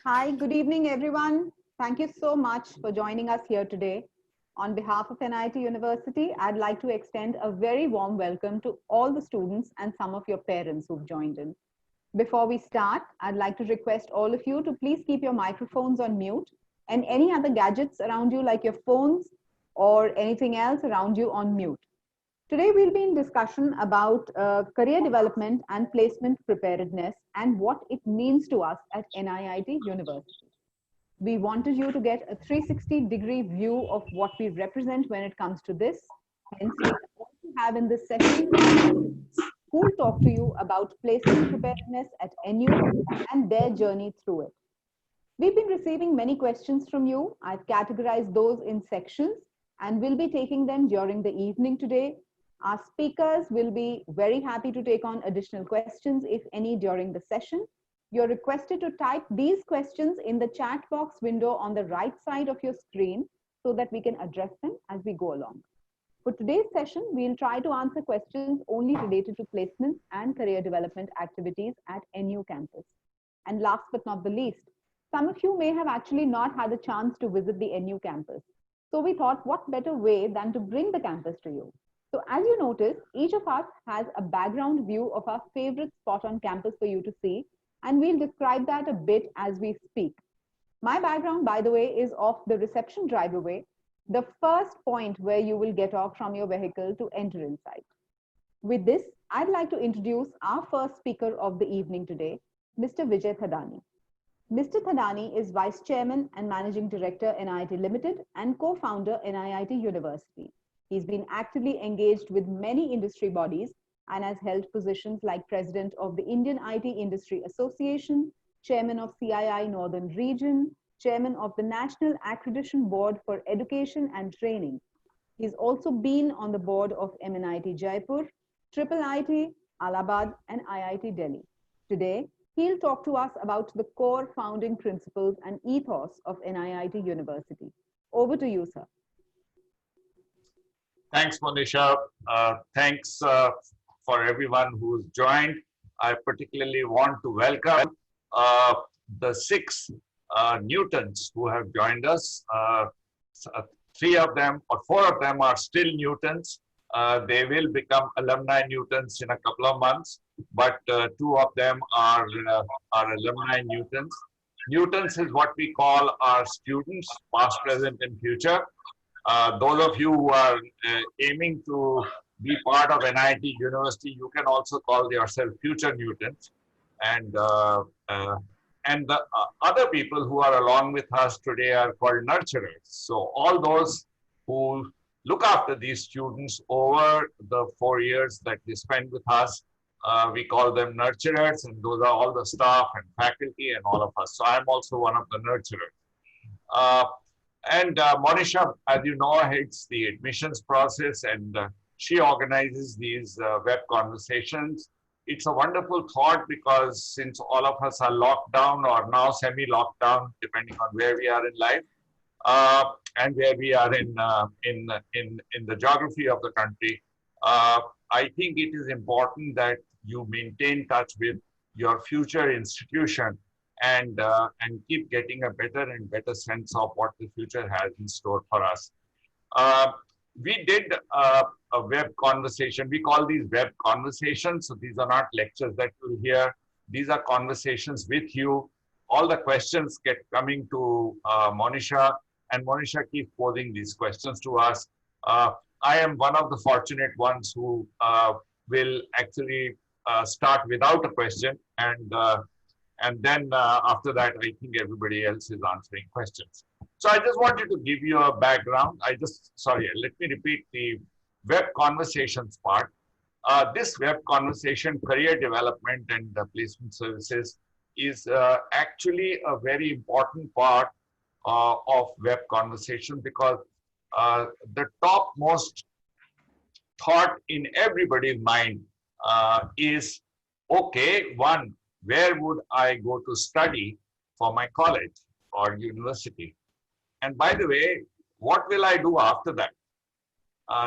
Hi, good evening, everyone. Thank you so much for joining us here today. On behalf of NIT University, I'd like to extend a very warm welcome to all the students and some of your parents who've joined in. Before we start, I'd like to request all of you to please keep your microphones on mute and any other gadgets around you, like your phones or anything else around you, on mute. Today, we'll be in discussion about career development and placement preparedness and what it means to us at NIT University. We wanted you to get a 360-degree view of what we represent when it comes to this. Hence, we also have in this session who will talk to you about placement preparedness at NU and their journey through it. We've been receiving many questions from you. I've categorized those in sections and we'll be taking them during the evening today. Our speakers will be very happy to take on additional questions, if any, during the session. You're requested to type these questions in the chat box window on the right side of your screen so that we can address them as we go along. For today's session, we'll try to answer questions only related to placements and career development activities at NU campus. And last but not the least, some of you may have actually not had a chance to visit the NU campus. So we thought, what better way than to bring the campus to you? So as you notice, each of us has a background view of our favorite spot on campus for you to see, and we'll describe that a bit as we speak. My background, by the way, is off the reception driveway, the first point where you will get off from your vehicle to enter inside. With this, I'd like to introduce our first speaker of the evening today, Mr. Vijay Thadani. Mr. Thadani is Vice Chairman and Managing Director, NIT Limited, and co-founder, NIT University. He's been actively engaged with many industry bodies and has held positions like President of the Indian IT Industry Association, Chairman of CII Northern Region, Chairman of the National Accreditation Board for Education and Training. He's also been on the board of MNIT Jaipur, Triple IT, Allahabad, and IIT Delhi. Today, he'll talk to us about the core founding principles and ethos of NIT University. Over to you, sir. Thanks, Monisha. Thanks for everyone who's joined. I particularly want to welcome the 6 Newtons who have joined us. 3 of them or 4 of them are still Newtons. They will become alumni Newtons in a couple of months, but 2 of them are alumni Newtons. Newtons is what we call our students, past, present, and future. Those of you who are aiming to be part of NIT University, you can also call yourself future Newtons. And the other people who are along with us today are called nurturers. So all those who look after these students over the 4 years that they spend with us, we call them nurturers, and those are all the staff and faculty and all of us. So I'm also one of the nurturers. Monisha, as you know, heads the admissions process, and she organizes these web conversations. It's a wonderful thought because since all of us are locked down or now semi-lockdown, depending on where we are in life and where we are in the geography of the country, I think it is important that you maintain touch with your future institution and keep getting a better and better sense of what the future has in store for us. We did a web conversation. We call these web conversations. So these are not lectures that you'll hear. These are conversations with you. All the questions get coming to Monisha, and Monisha keeps posing these questions to us. I am one of the fortunate ones who will actually start without a question, and then after that, I think everybody else is answering questions. So I just wanted to give you a background. Let me repeat the web conversations part. This web conversation, career development and placement services, is actually a very important part of web conversation because the topmost thought in everybody's mind is, okay, one, where would I go to study for my college or university? And by the way, what will I do after that?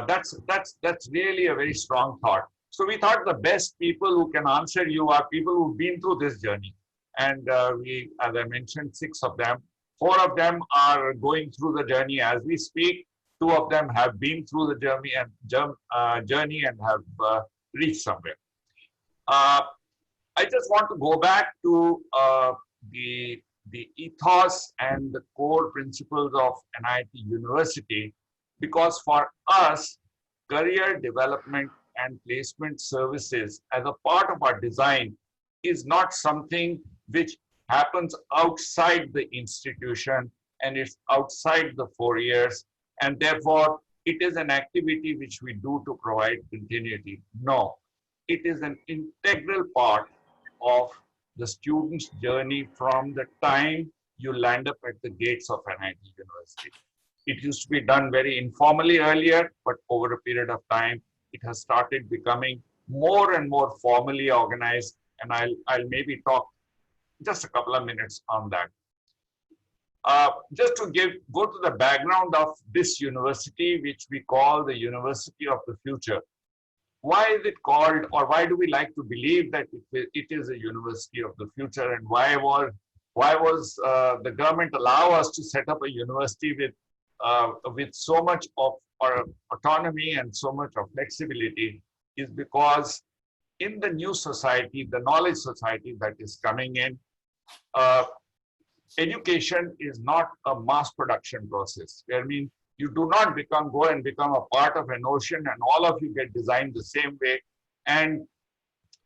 That's really a very strong thought. So we thought the best people who can answer you are people who've been through this journey. And as I mentioned, 6 of them. 4 of them are going through the journey as we speak. 2 of them have been through the journey and have reached somewhere. Uh, I just want to go back to the ethos and the core principles of NIT University, because for us, career development and placement services as a part of our design is not something which happens outside the institution and it's outside the 4 years, and therefore it is an activity which we do to provide continuity. No, it is an integral part of the student's journey from the time you land up at the gates of NIT University. It used to be done very informally earlier, but over a period of time, it has started becoming more and more formally organized. And I'll maybe talk just a couple of minutes on that. Just to go to the background of this university, which we call the University of the Future. Why is it called, or why do we like to believe that it is a university of the future, and why was the government allow us to set up a university with so much of our autonomy and so much of flexibility? Is because in the new society, the knowledge society that is coming in, education is not a mass production process. I mean, you do not go and become a part of an ocean and all of you get designed the same way, and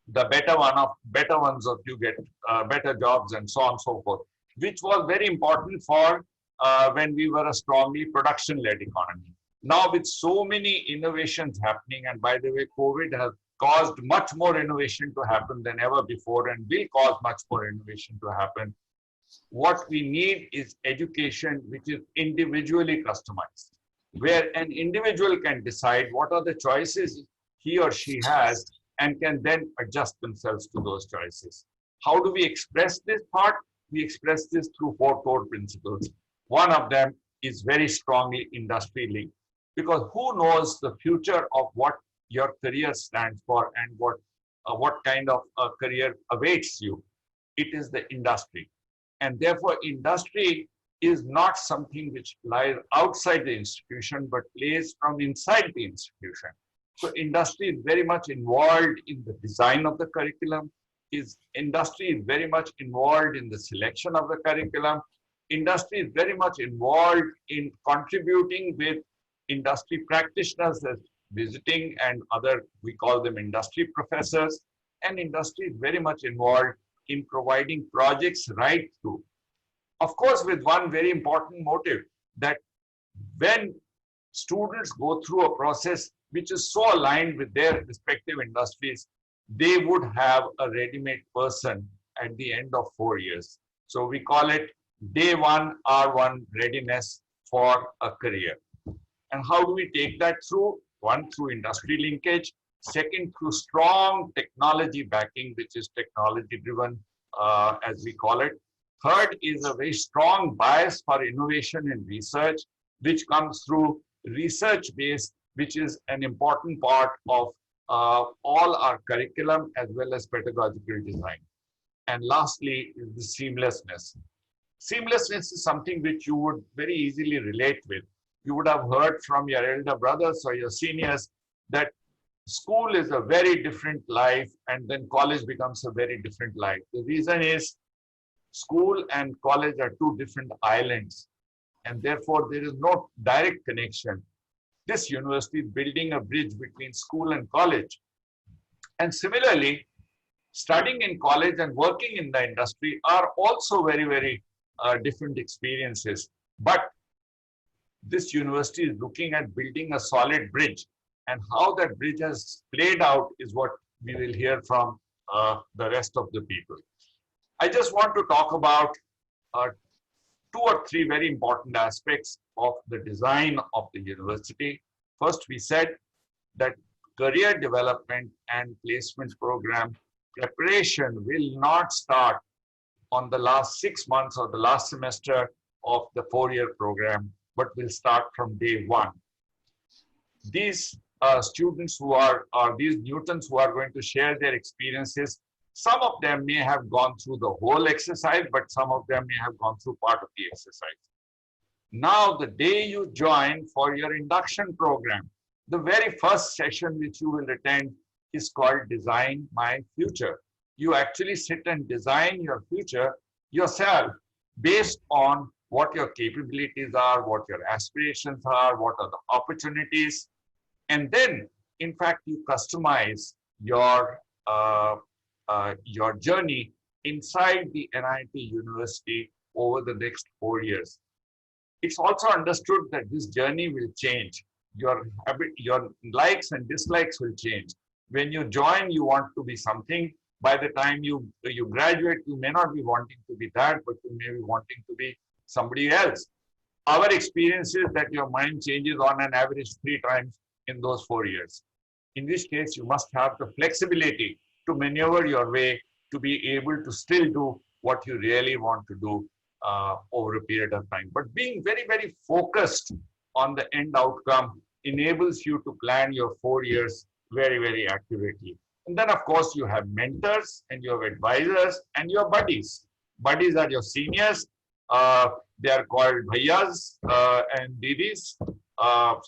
the better ones of you get better jobs and so on and so forth, which was very important for when we were a strongly production-led economy. Now with so many innovations happening, and by the way, COVID has caused much more innovation to happen than ever before and will cause much more innovation to happen. What we need is education which is individually customized, where an individual can decide what are the choices he or she has and can then adjust themselves to those choices. How do we express this part? We express this through 4 core principles. One of them is very strongly industry linked, because who knows the future of what your career stands for and what kind of a career awaits you? It is the industry. And therefore, industry is not something which lies outside the institution, but plays from inside the institution. So industry is very much involved in the design of the curriculum. Industry is very much involved in the selection of the curriculum. Industry is very much involved in contributing with industry practitioners as visiting and other, we call them industry professors. And industry is very much involved in providing projects right through. Of course, with one very important motive, that when students go through a process which is so aligned with their respective industries, they would have a ready-made person at the end of 4 years. So we call it day 1, R1 readiness for a career. And how do we take that through? One, through industry linkage. Second, through strong technology backing, which is technology driven, as we call it. Third is a very strong bias for innovation and research, which comes through research base, which is an important part of all our curriculum as well as pedagogical design. And lastly is the seamlessness. Seamlessness is something which you would very easily relate with. You would have heard from your elder brothers or your seniors that school is a very different life and then college becomes a very different life. The reason is school and college are 2 different islands, and therefore there is no direct connection. This university is building a bridge between school and college. And similarly, studying in college and working in the industry are also very, very different experiences. But this university is looking at building a solid bridge, and how that bridge has played out is what we will hear from the rest of the people. I just want to talk about 2 or 3 very important aspects of the design of the university. First, we said that career development and placement program preparation will not start on the last 6 months or the last semester of the 4-year program, but will start from day 1. These students who are these Newtons who are going to share their experiences Some of them may have gone through the whole exercise, but some of them may have gone through part of the exercise. Now, the day you join for your induction program, the very first session which you will attend is called Design My Future. You actually sit and design your future yourself based on what your capabilities are, what your aspirations are, what are the opportunities. And then, in fact, you customize your journey inside the NIT University over the next 4 years. It's also understood that this journey will change. Your habit, your likes and dislikes will change. When you join, you want to be something. By the time you graduate, you may not be wanting to be that, but you may be wanting to be somebody else. Our experience is that your mind changes on an average 3 times in those 4 years. In which case, you must have the flexibility to maneuver your way to be able to still do what you really want to do over a period of time. But being very, very focused on the end outcome enables you to plan your 4 years very, very accurately. And then, of course, you have mentors and you have advisors and your buddies. Buddies are your seniors. They are called bhaiyas and didis.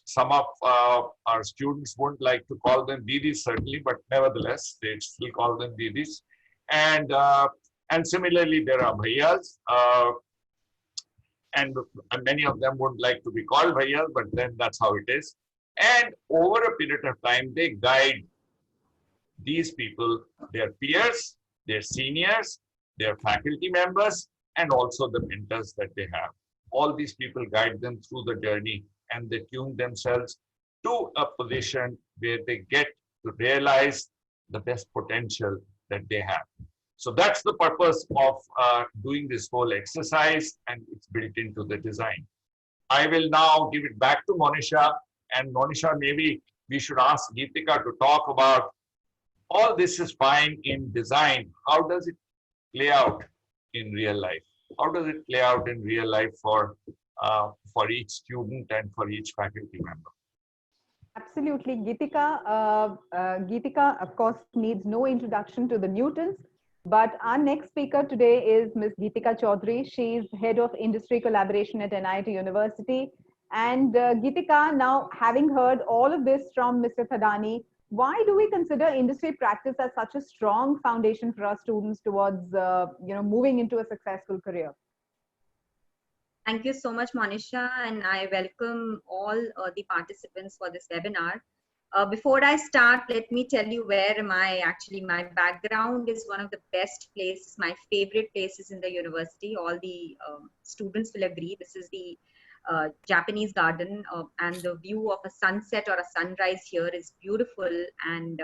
Some of our students won't like to call them didis, certainly, but nevertheless, they still call them didis. And similarly, there are bhaiyas, and many of them would like to be called bhaiyas, but then that's how it is. And over a period of time, they guide these people, their peers, their seniors, their faculty members, and also the mentors that they have. All these people guide them through the journey, and they tune themselves to a position where they get to realize the best potential that they have. So that's the purpose of doing this whole exercise, and it's built into the design. I will now give it back to Monisha, and Monisha, maybe we should ask Geetika to talk about all this is fine in design. How does it play out in real life? How does it play out in real life for each student and for each faculty member? Absolutely. Geetika, of course, needs no introduction to the Newtons. But our next speaker today is Ms. Geetika Chaudhary. She's Head of Industry Collaboration at NIT University. And Geetika, now having heard all of this from Mr. Thadani, why do we consider industry practice as such a strong foundation for our students towards moving into a successful career? Thank you so much, Monisha, and I welcome all the participants for this webinar. Before I start, let me tell you where am I actually. My background is one of the best places, my favorite places in the university. All the students will agree. This is the Japanese garden, and the view of a sunset or a sunrise here is beautiful, and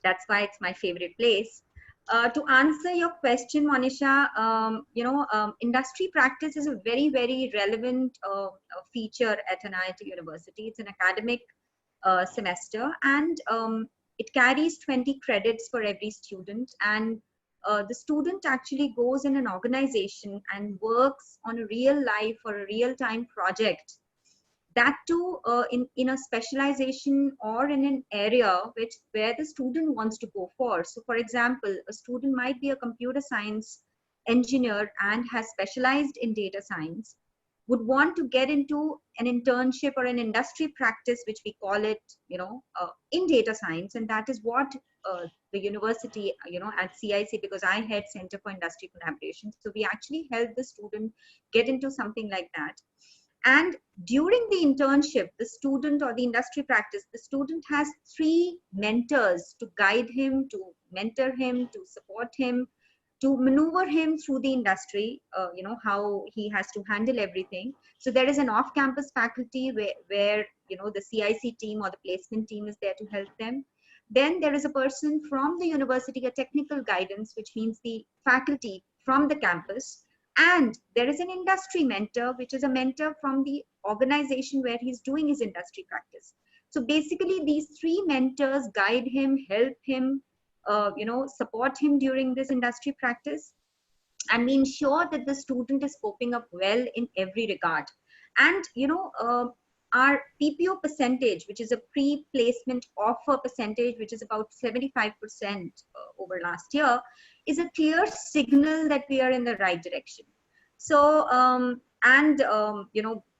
that's why it's my favorite place. To answer your question, Monisha, industry practice is a very, very relevant feature at NIT University. It's an academic semester, and it carries 20 credits for every student, and the student actually goes in an organization and works on a real life or a real-time project, that too in a specialization or in an area where the student wants to go for. So for example, a student might be a computer science engineer and has specialized in data science, would want to get into an internship or an industry practice, which we call it, in data science. And that is what the university, at CIC, because I head Center for Industry Collaboration. So we actually help the student get into something like that. And during the internship, the student or the industry practice, the student has 3 mentors to guide him, to mentor him, to support him, to maneuver him through the industry, how he has to handle everything. So there is an off-campus faculty where the CIC team or the placement team is there to help them. Then there is a person from the university, a technical guidance, which means the faculty from the campus. And there is an industry mentor, which is a mentor from the organization where he's doing his industry practice. So basically, these 3 mentors guide him, help him, support him during this industry practice, and we ensure that the student is coping up well in every regard. And our PPO percentage, which is a pre-placement offer percentage, which is about 75% over last year, is a clear signal that we are in the right direction. So,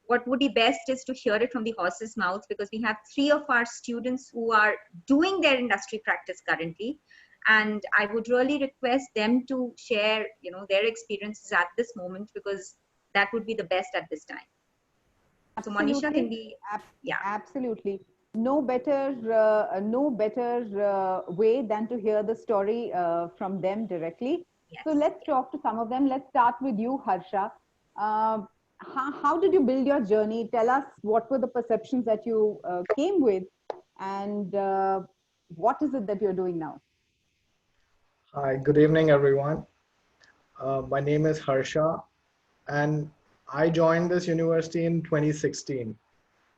what would be best is to hear it from the horse's mouth, because we have 3 of our students who are doing their industry practice currently. And I would really request them to share, their experiences at this moment, because that would be the best at this time. So Monisha, can we, yeah. Absolutely. No better way than to hear the story from them directly. Yes. So let's talk to some of them. Let's start with you, Harsha. How did you build your journey? Tell us what were the perceptions that you came with, and what is it that you're doing now? Hi, good evening, everyone. My name is Harsha, and I joined this university in 2016.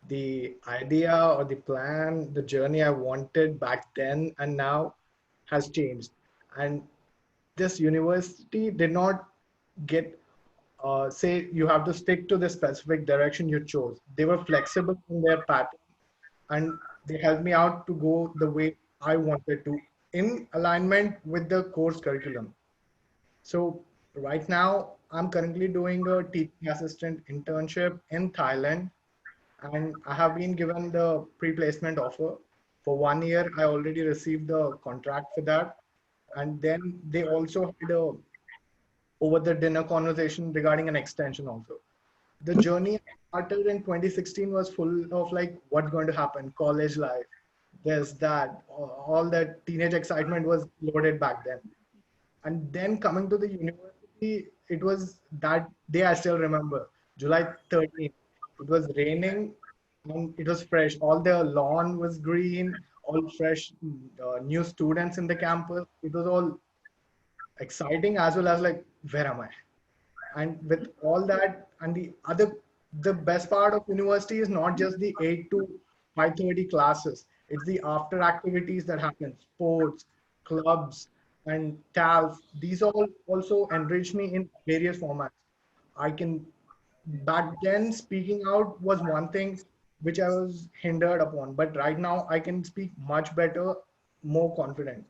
The idea or the plan, the journey I wanted back then and now has changed. And this university did not get, say, you have to stick to the specific direction you chose. They were flexible in their pattern, and they helped me out to go the way I wanted to, in alignment with the course curriculum. So right now, I'm currently doing a teaching assistant internship in Thailand, and I have been given the pre-placement offer. For 1 year, I already received the contract for that. And then they also had a over the dinner conversation regarding an extension also. The journey I started in 2016 was full of like what's going to happen, college life, this, that, all that teenage excitement was loaded back then. And then coming to the university, it was that day I still remember, July 13th. It was raining and it was fresh. All the lawn was green, all fresh, new students in the campus. It was all exciting as well as like, where am I? And with all that, and the best part of university is not just the 8 to 5:30 classes. It's the after activities that happen, sports, clubs, and TALs. These all also enrich me in various formats. I can, back then, speaking out was one thing which I was hindered upon, but right now I can speak much better, more confident.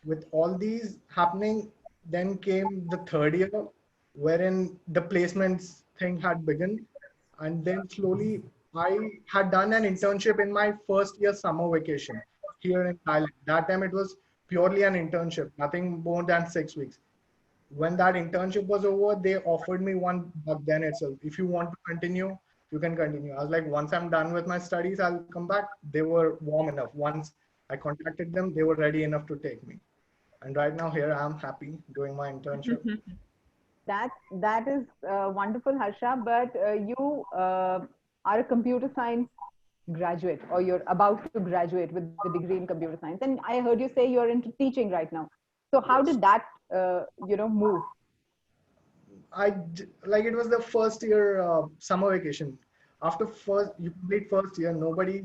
With all these happening, then came the third year, wherein the placements thing had begun. And then slowly, I had done an internship in my first year summer vacation here in Thailand. That time it was purely an internship, nothing more than 6 weeks. When that internship was over, they offered me one back then itself. If you want to continue, you can continue. I was like, once I'm done with my studies, I'll come back. They were warm enough. Once I contacted them, they were ready enough to take me. And right now here I am happy doing my internship. That is wonderful, Harsha. But you are a computer science graduate, or you're about to graduate with the degree in computer science. And I heard you say you're into teaching right now. So how did that move? Like it was the first year summer vacation. After you complete first year, nobody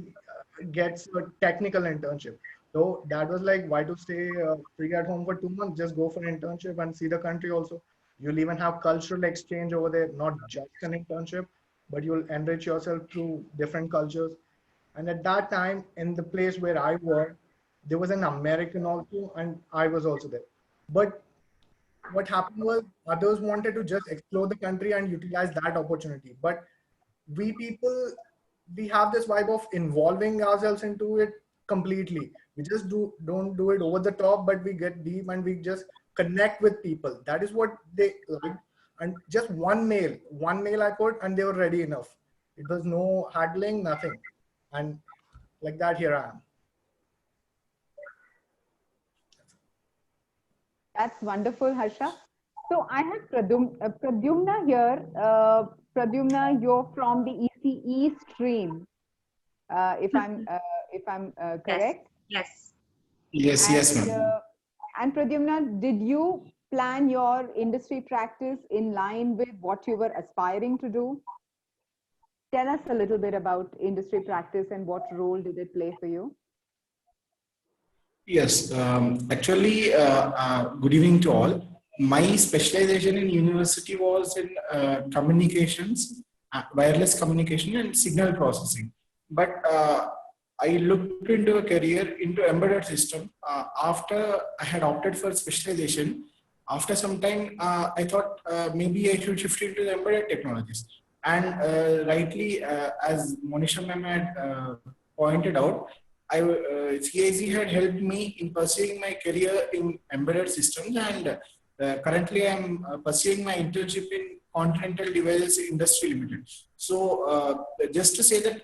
gets a technical internship. So that was like, why to stay free at home for 2 months? Just go for an internship and see the country also. You'll even have cultural exchange over there, not just an internship, but you'll enrich yourself through different cultures. And at that time, in the place where I worked, there was an American also, and I was also there. But what happened was others wanted to just explore the country and utilize that opportunity. But we people, we have this vibe of involving ourselves into it completely. We just don't do it over the top, but we get deep and we just connect with people. That is what they like. And just one mail I put, and they were ready enough. It was no haggling, nothing. And like that, here I am. That's wonderful, Harsha. So I have Pradyumna here. Pradyumna, you're from the ECE stream, if I'm correct. Yes. Yes, ma'am. And Pradyumna, did you plan your industry practice in line with what you were aspiring to do? Tell us a little bit about industry practice and what role did it play for you? Yes, actually, good evening to all. My specialization in university was in communications wireless communication and signal processing. But I looked into a career into embedded system after I had opted for specialization. After some time, I thought maybe I should shift into the embedded technologies. And rightly, as Monisha ma'am had pointed out, CIC had helped me in pursuing my career in embedded systems, and currently I'm pursuing my internship in Continental Devices Industry Limited. So just to say that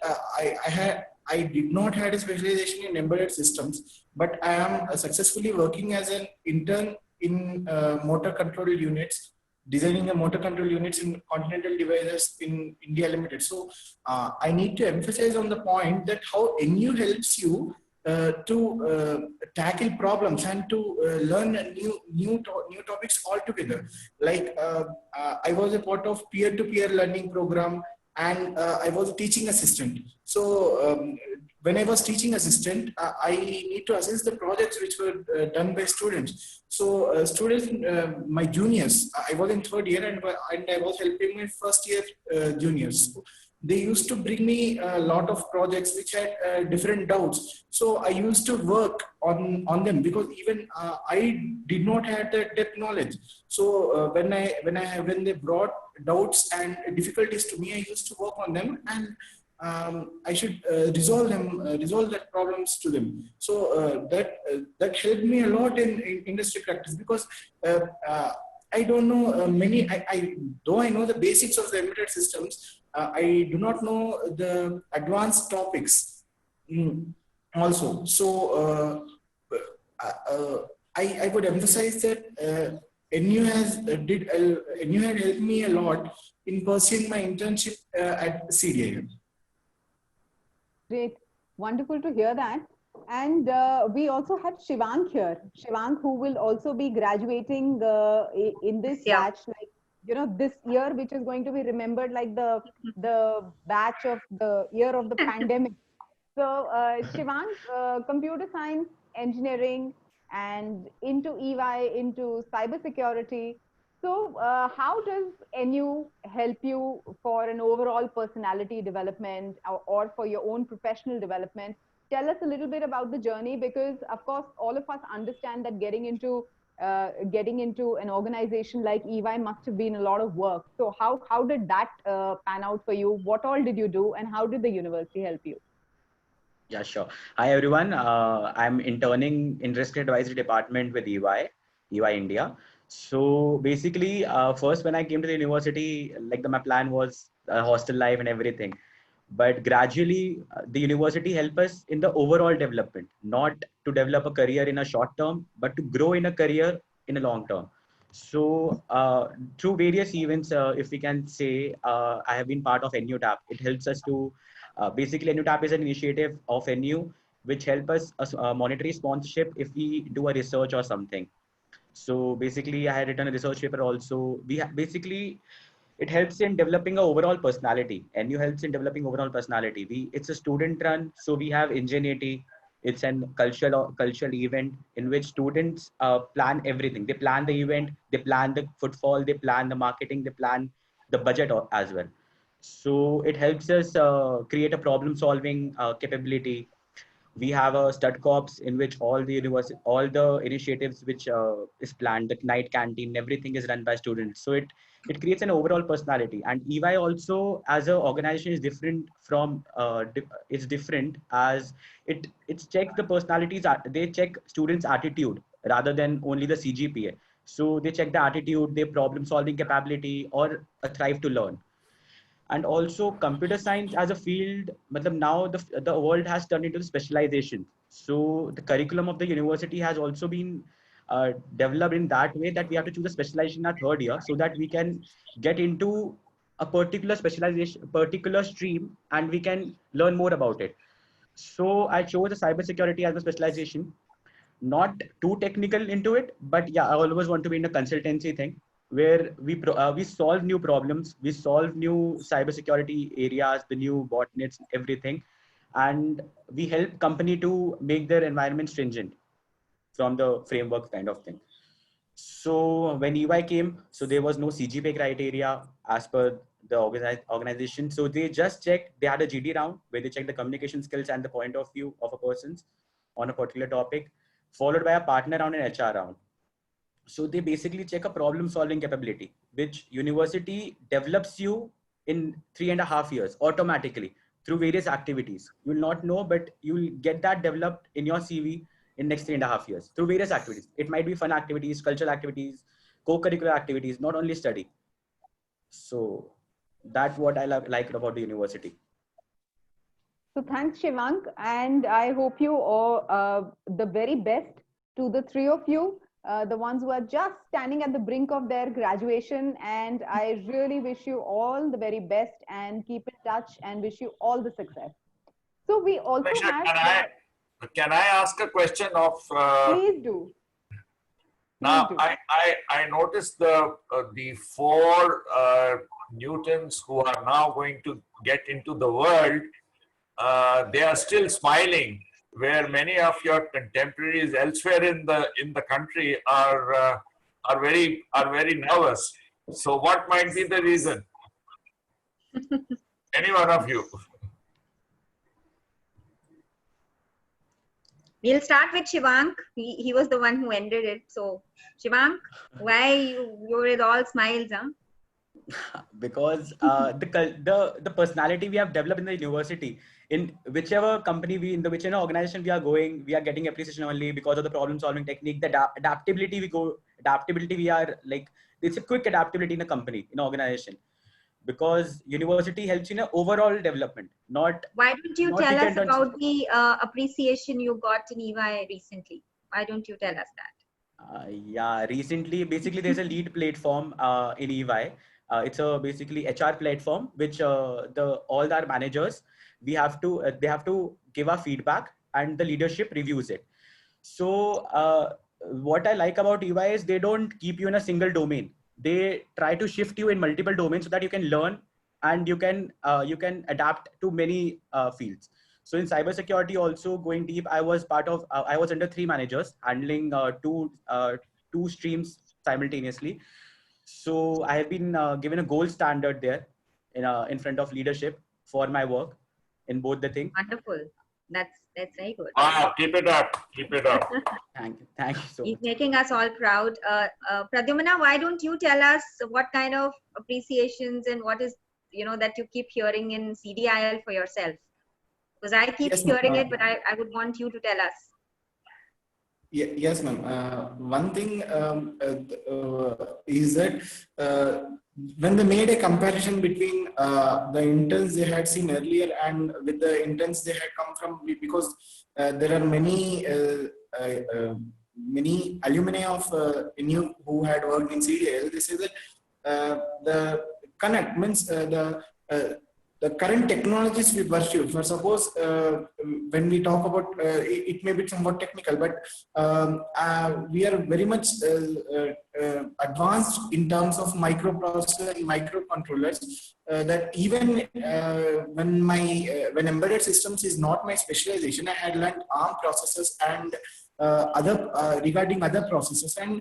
I did not have a specialization in embedded systems, but I am successfully working as an intern in motor control units, designing a motor control units in Continental Devices in India Limited. So I need to emphasize on the point that how NU helps you to tackle problems and to learn new topics altogether. Like I was a part of peer-to-peer learning program, and I was a teaching assistant. So when I was teaching assistant, I need to assess the projects which were done by students. So students, my juniors, I was in third year, and I was helping my first year juniors. They used to bring me a lot of projects which had different doubts. So I used to work on them, because even I did not have the depth knowledge. So when they brought doubts and difficulties to me, I used to work on them, and I should resolve that problems to them. So that helped me a lot in industry practice, because I don't know though I know the basics of the embedded systems, I do not know the advanced topics also. So I would emphasize that NU had helped me a lot in pursuing my internship at CDIM. Great. Wonderful to hear that. And we also have Shivank here. Shivank, who will also be graduating in this batch, like, you know, this year, which is going to be remembered like the batch of the year of the pandemic. So Shivank, computer science, engineering, and into EY, into cybersecurity. So how does NU help you for an overall personality development, or for your own professional development? Tell us a little bit about the journey, because of course all of us understand that getting into an organization like EY must have been a lot of work. So how did that pan out for you? What all did you do, and how did the university help you? Yeah, sure. Hi, everyone. I'm interning in risk advisory department with EY India. So basically, first when I came to the university, like my plan was hostel life and everything. But gradually, the university helped us in the overall development, not to develop a career in a short term, but to grow in a career in a long term. So through various events, if we can say, I have been part of NU TAP. It helps us to basically, NU TAP is an initiative of NU which help us monetary sponsorship if we do a research or something. So basically, I had written a research paper also. Basically, it helps in developing an overall personality. NU helps in developing overall personality. It's a student run, so we have ingenuity. It's an cultural event in which students plan everything. They plan the event, they plan the footfall, they plan the marketing, they plan the budget as well. So it helps us create a problem solving capability. We have a stud corps in which all the initiatives which is planned, the night canteen, everything is run by students. So it creates an overall personality. And EY also as an organization is different from it's different as it checks the personalities. They check students' attitude rather than only the CGPA. So they check the attitude, their problem solving capability, or a thrive to learn. And also computer science as a field, now the world has turned into the specialization. So the curriculum of the university has also been developed in that way that we have to choose a specialization in our third year, so that we can get into a particular specialization, particular stream, and we can learn more about it. So I chose the cybersecurity as a specialization, not too technical into it, but yeah, I always want to be in a consultancy thing where we solve new problems, we solve new cybersecurity areas, the new botnets, everything, and we help company to make their environment stringent from the framework kind of thing. So when EY came, so there was no CGPA criteria as per the organization. So they just checked, they had a GD round where they checked the communication skills and the point of view of a person's on a particular topic, followed by a partner round and HR round. So they basically check a problem solving capability, which university develops you in 3.5 years automatically through various activities. You will not know, but you will get that developed in your CV in next 3.5 years through various activities. It might be fun activities, cultural activities, co-curricular activities, not only study. So that's what I liked about the university. So thanks, Shivank. And I hope you all the very best to the three of you, the ones who are just standing at the brink of their graduation. And I really wish you all the very best and keep in touch and wish you all the success. So we also Manisha, have... can I ask a question of... Please do. Now, I noticed the four Newtons who are now going to get into the world, they are still smiling, where many of your contemporaries elsewhere in the country are very nervous. So, what might be the reason? Any one of you? We'll start with Shivank. He was the one who ended it. So, Shivank, why you're with all smiles, huh? Because the personality we have developed in the university, in whichever company whichever organization we are going, we are getting appreciation only because of the problem solving technique, the adaptability we are like, it's a quick adaptability in a company, in an organization, because university helps in an overall development. Not why don't you tell us about the appreciation you got in EY recently? Why don't you tell us that? Yeah, recently, basically there's a lead platform in EY. It's a basically HR platform, which all our managers, they have to give our feedback and the leadership reviews it. So what I like about EY is they don't keep you in a single domain. They try to shift you in multiple domains so that you can learn and you can adapt to many fields. So in cybersecurity, also going deep, I was under 3 managers handling two streams simultaneously. So I have been given a gold standard there in front of leadership for my work in both the things. Wonderful. That's very good. Keep it up. Keep it up. Thank you so much. He's making us all proud. Pradyumna, why don't you tell us what kind of appreciations and what is, that you keep hearing in CDIL for yourself? Because I keep hearing it, but I would want you to tell us. Yes, ma'am. One thing is that when they made a comparison between the interns they had seen earlier and with the interns they had come from, because there are many alumni of NU who had worked in CDL, they say that the connect means the current technologies we pursue. For suppose when we talk about it may be somewhat technical, but we are very much advanced in terms of microprocessor and microcontrollers. That even when embedded systems is not my specialization, I had learned ARM processors and regarding other processes, and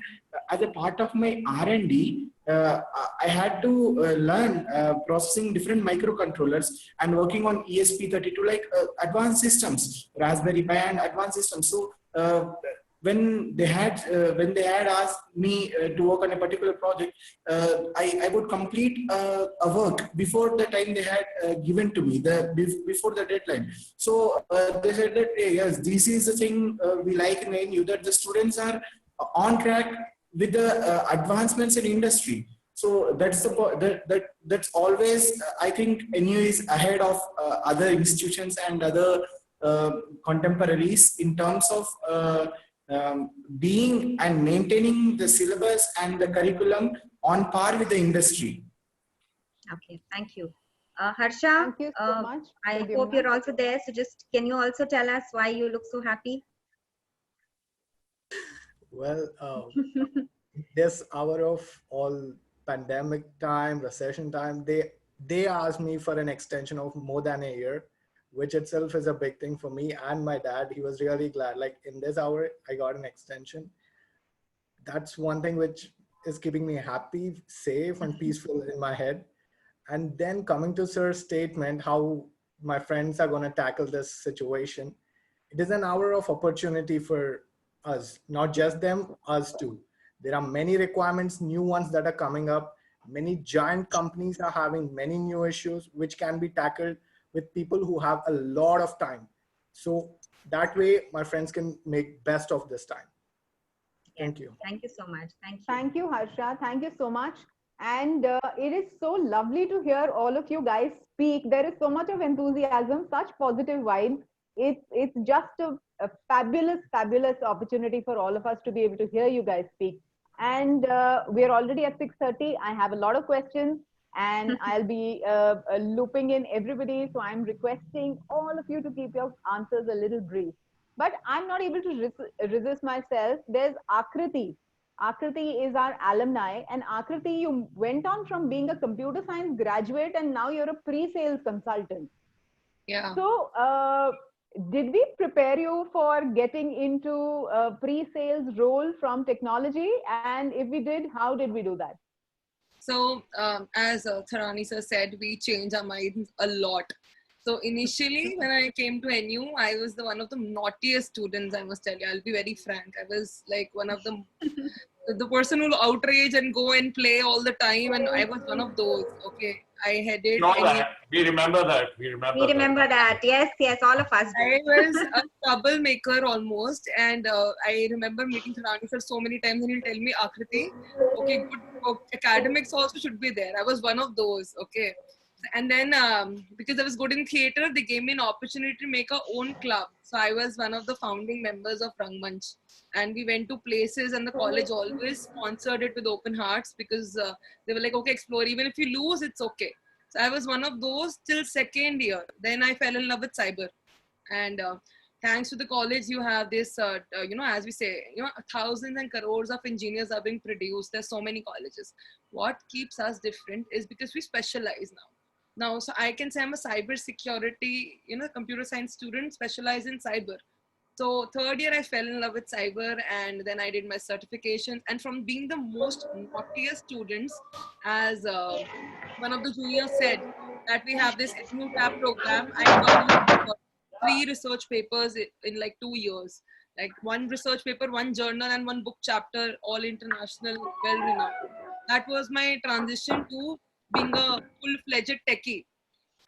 as a part of my R&D, I had to learn processing different microcontrollers and working on ESP32, like advanced systems, Raspberry Pi and advanced systems. So when they had asked me to work on a particular project, I would complete a work before the time they had given to me, before the deadline. So they said that, hey, yes, this is the thing we like in NU, that the students are on track with the advancements in industry. So that's that's always, I think NU is ahead of other institutions and other contemporaries in terms of being and maintaining the syllabus and the curriculum on par with the industry. Okay, thank you. Harsha, thank you so much. I hope you're also there. So just, can you also tell us why you look so happy? Well, this hour of all pandemic time, recession time, they asked me for an extension of more than a year, which itself is a big thing for me and my dad. He was really glad, like in this hour, I got an extension. That's one thing which is keeping me happy, safe, and peaceful in my head. And then coming to sir's statement, how my friends are going to tackle this situation. It is an hour of opportunity for us, not just them, us too. There are many requirements, new ones that are coming up. Many giant companies are having many new issues which can be tackled with people who have a lot of time. So that way, my friends can make best of this time. Thank you. Thank you so much. Thank you. Thank you, Harsha. Thank you so much. And it is so lovely to hear all of you guys speak. There is so much of enthusiasm, such positive vibes. It's just a fabulous, fabulous opportunity for all of us to be able to hear you guys speak. And we're already at 6:30. I have a lot of questions, and I'll be looping in everybody. So I'm requesting all of you to keep your answers a little brief. But I'm not able to resist myself. There's Akriti. Akriti is our alumni, and Akriti, you went on from being a computer science graduate, and now you're a pre-sales consultant. Yeah. So, did we prepare you for getting into a pre-sales role from technology? And if we did, how did we do that? So, as Tharani sir said, we changed our minds a lot. So initially, when I came to NU, I was one of the naughtiest students, I must tell you. I'll be very frank. I was like one of the person who'll outrage and go and play all the time, and I was one of those. Okay, I headed. We remember that. We remember that. Yes, yes, all of us do. I was a troublemaker almost, and I remember meeting Tharani sir so many times, and he'll tell me, Akriti, okay, good academics also should be there. I was one of those. Okay. And then because I was good in theater, they gave me an opportunity to make our own club. So I was one of the founding members of Rangmanch, and we went to places, and the college always sponsored it with open hearts, because they were like, okay, explore, even if you lose, it's okay. So I was one of those till second year. Then I fell in love with cyber, and thanks to the college, you have this, as we say, thousands and crores of engineers are being produced. There's so many colleges. What keeps us different is because we specialize now, so I can say I'm a cyber security, computer science student specialized in cyber. So third year, I fell in love with cyber, and then I did my certification. And from being the most naughtiest students, as one of the juniors said, that we have this new TAP program, I published 3 research papers in like 2 years. Like 1 research paper, 1 journal, and 1 book chapter, all international, well-renowned. That was my transition to being a full-fledged techie.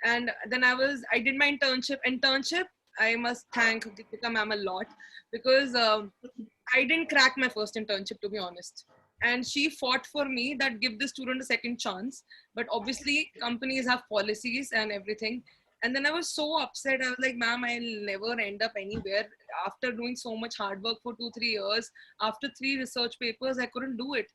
And then I did my internship. I must thank Gitika ma'am a lot, because I didn't crack my first internship, to be honest. And she fought for me that give the student a second chance. But obviously companies have policies and everything. And then I was so upset. I was like, ma'am, I'll never end up anywhere. After doing so much hard work for 2-3 years, after 3 research papers, I couldn't do it.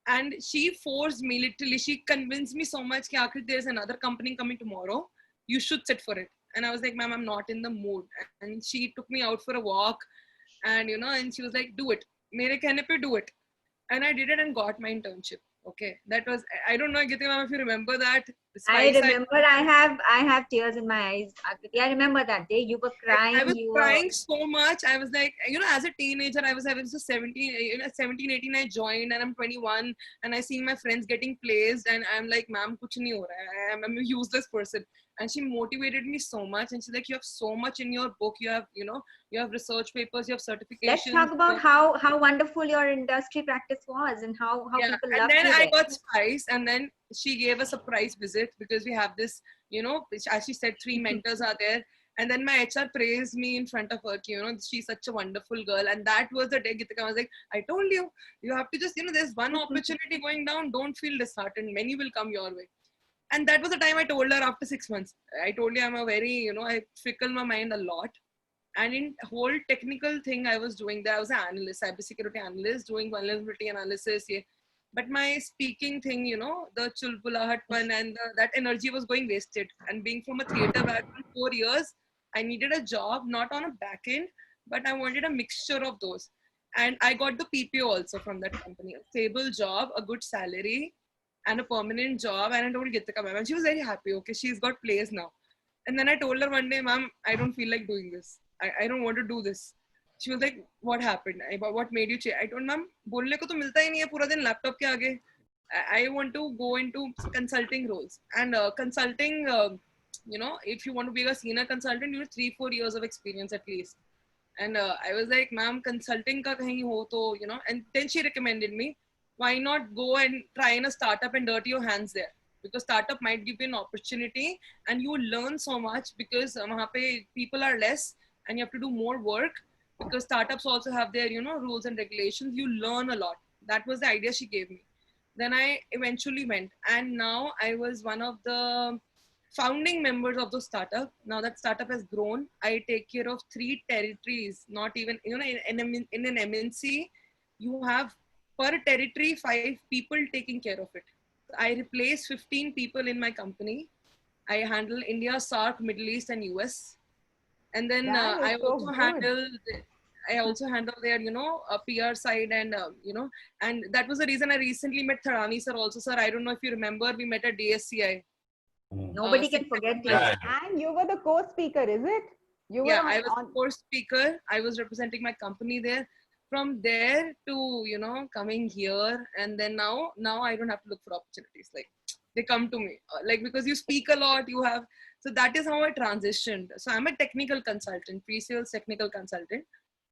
And she forced me, literally, she convinced me so much that there's another company coming tomorrow. You should sit for it. And I was like, ma'am, I'm not in the mood. And she took me out for a walk, and, and she was like, do it. Mere kehne pe do it. And I did it and got my internship. Okay. That was, I don't know, Gitika ma'am, if you remember that. I remember. I have tears in my eyes. I remember that day. You were crying. I was crying so much. I was like, as a teenager, I was 17, 18, I joined, and I'm 21, and I see my friends getting placed, and I'm like, ma'am, kuch nahi ho raha hai. I'm a useless person. And she motivated me so much. And she's like, you have so much in your book. You have, you have research papers, you have certifications. Let's talk about how wonderful your industry practice was, and how people loved you. And then I got Spice, and then she gave a surprise visit, because we have this, as she said, 3 mentors are there. And then my HR praised me in front of her, she's such a wonderful girl. And that was the day Gitika was like, I told you, you have to just, there's one opportunity going down. Don't feel disheartened. Many will come your way. And that was the time I told her after 6 months. I told you I'm a very, I fickle my mind a lot. And in whole technical thing I was doing there, I was an analyst, cybersecurity analyst, doing vulnerability analysis. Yeah. But my speaking thing, the chulbulahatpan and that energy was going wasted. And being from a theater background 4 years, I needed a job, not on a back end, but I wanted a mixture of those. And I got the PPO also from that company. A stable job, a good salary, and a permanent job. And I told Gitika ma'am, and she was very happy. Okay, she's got place now. And then I told her one day, ma'am, I don't feel like doing this. I don't want to do this. She was like, what happened? What made you change? I told, ma'am, बोलने को तो मिलता ही नहीं है पूरा दिन laptop के आगे. I want to go into consulting roles. And consulting, if you want to be a senior consultant, you need 3-4 years of experience at least. And I was like, ma'am, consulting ka kahin ho to, and then she recommended me, why not go and try in a startup and dirty your hands there? Because startup might give you an opportunity and you learn so much because wahan pe people are less and you have to do more work because startups also have their, rules and regulations. You learn a lot. That was the idea she gave me. Then I eventually went, and now I was one of the founding members of the startup. Now that startup has grown. I take care of 3 territories. Not even, in an MNC, you have per territory 5 people taking care of it. I replace 15 people in my company. I handle India, SAARC, Middle East, and US. And then That is I so also good. handle their, PR side and, and that was the reason I recently met Tharani sir also. Sir, I don't know if you remember, we met at DSCI. Nobody can forget you. Yeah, And you were the co-speaker, is it? You were Yeah, on, I was the first speaker. I was representing my company there. From there to, coming here, and then now I don't have to look for opportunities. Like they come to me, like because you speak a lot, you have. So that is how I transitioned. So I'm a technical consultant, pre-sales technical consultant.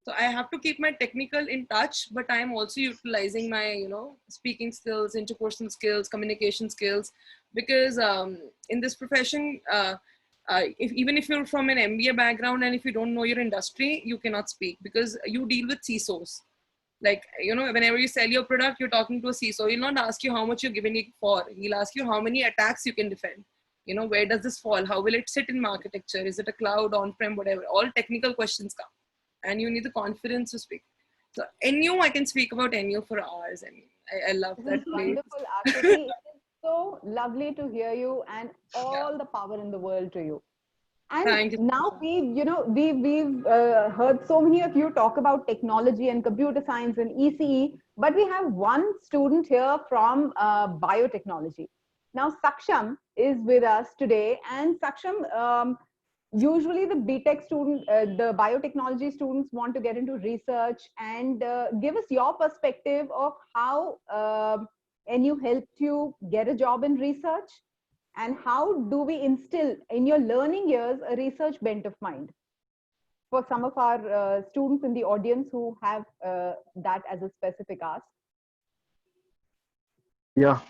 So I have to keep my technical in touch, but I am also utilizing my, speaking skills, interpersonal skills, communication skills, because in this profession, even if you're from an MBA background and if you don't know your industry, you cannot speak because you deal with CISOs. Like, whenever you sell your product, you're talking to a CISO. He'll not ask you how much you're giving it for. He'll ask you how many attacks you can defend. Where does this fall? How will it sit in architecture? Is it a cloud, on-prem, whatever? All technical questions come. And you need the confidence to speak. So NU, I can speak about NU for hours. And I love this that is place. wonderful, Akriti. It is so lovely to hear you, and all Yeah. the power in the world to you. And Thank you so now much. we've heard so many of you talk about technology and computer science and ECE, but we have one student here from biotechnology. Now Saksham is with us today, and Saksham, usually the BTech student, the biotechnology students want to get into research, and give us your perspective of how NU helped you get a job in research, and how do we instill in your learning years a research bent of mind for some of our students in the audience who have that as a specific ask. Yeah,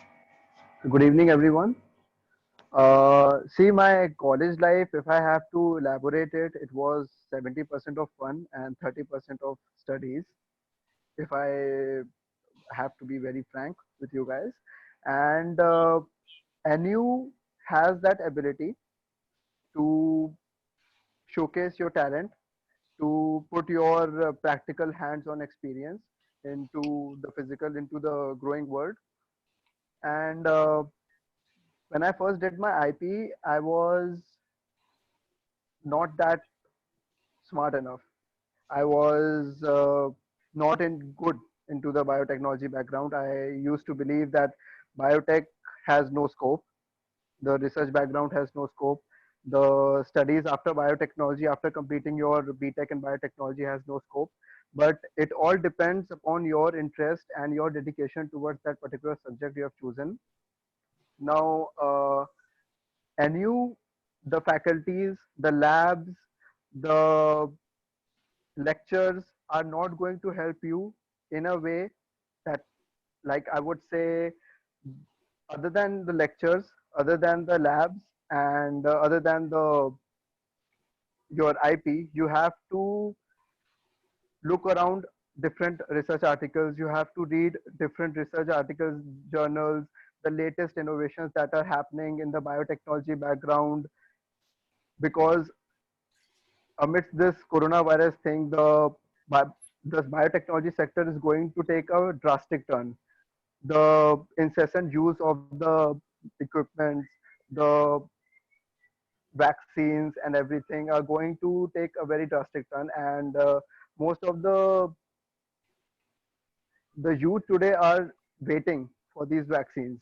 good evening, everyone. See, my college life, if I have to elaborate it, it was 70% of fun and 30% of studies, if I have to be very frank with you guys. And NU has that ability to showcase your talent, to put your practical hands-on experience into the physical, into the growing world. And when I first did my IP, I was not that smart enough. I was not in good into the biotechnology background. I used to believe that biotech has no scope. The research background has no scope. The studies after biotechnology, after completing your BTech in biotechnology, has no scope. But it all depends upon your interest and your dedication towards that particular subject you have chosen. Now, NU, the faculties, the labs, the lectures are not going to help you in a way that, like I would say, other than the lectures, other than the labs, and other than the your IP, you have to look around different research articles. You have to read different research articles, journals, the latest innovations that are happening in the biotechnology background, because amidst this coronavirus thing, the biotechnology sector is going to take a drastic turn. The incessant use of the equipment, the vaccines and everything are going to take a very drastic turn, and most of the youth today are waiting for these vaccines.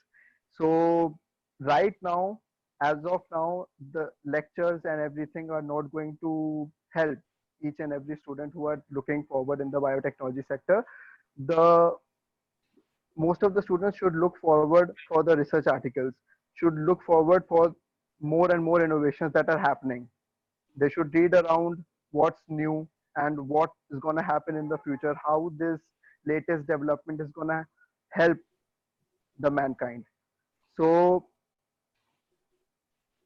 So right now, as of now, the lectures and everything are not going to help each and every student who are looking forward in the biotechnology sector. The most of the students should look forward for the research articles, should look forward for more and more innovations that are happening. They should read around what's new and what is going to happen in the future, how this latest development is going to help the mankind. So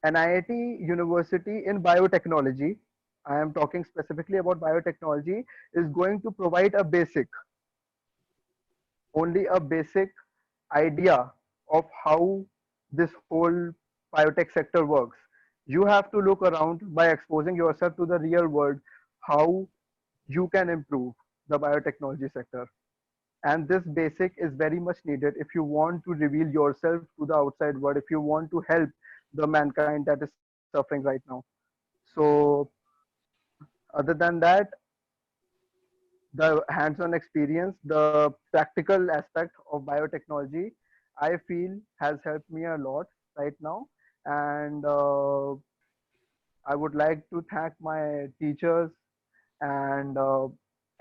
NIT University in biotechnology, I am talking specifically about biotechnology, is going to provide a basic, only a basic idea of how this whole biotech sector works. You have to look around by exposing yourself to the real world, how you can improve the biotechnology sector. And this basic is very much needed if you want to reveal yourself to the outside world, if you want to help the mankind that is suffering right now. So other than that, the hands-on experience, the practical aspect of biotechnology, I feel has helped me a lot right now. And I would like to thank my teachers and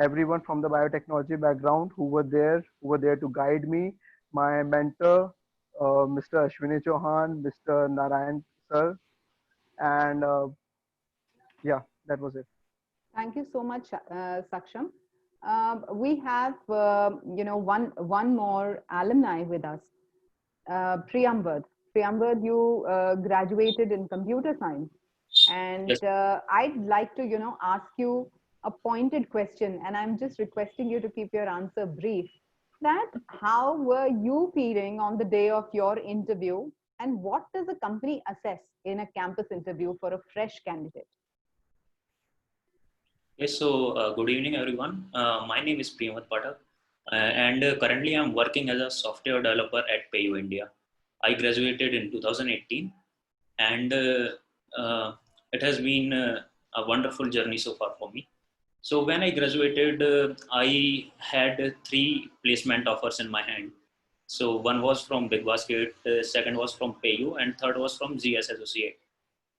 everyone from the biotechnology background who were there to guide me. My mentor, Mr. Ashwini Chauhan, Mr. Narayan sir, and yeah, that was it. Thank you so much, Saksham. We have, one more alumni with us, Priyambad. Priyambad, you graduated in computer science, Yes. and I'd like to, ask you a pointed question, and I'm just requesting you to keep your answer brief. That how were you feeling on the day of your interview, and what does a company assess in a campus interview for a fresh candidate? Yes. So, good evening, everyone. My name is Premat Pathak, and currently I'm working as a software developer at PayU India. I graduated in 2018, and it has been a wonderful journey so far for me. So, when I graduated, I had three placement offers in my hand. So, one was from Big Basket, second was from PayU, and third was from GS Associate.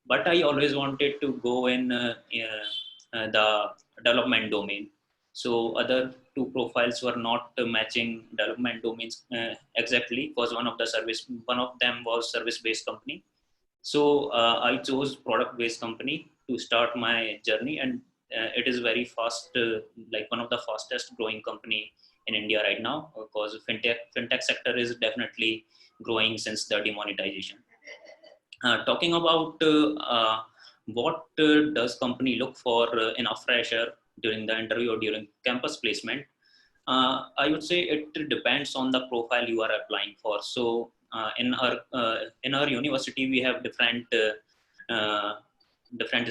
But I always wanted to go in the development domain. So other two profiles were not matching development domains exactly because one of them was service-based company. So I chose product-based company to start my journey, and it is very fast, like one of the fastest growing company in India right now, because fintech sector is definitely growing since the demonetization. Talking about what does company look for in a fresher during the interview or during campus placement, I would say it depends on the profile you are applying for. So in our university we have different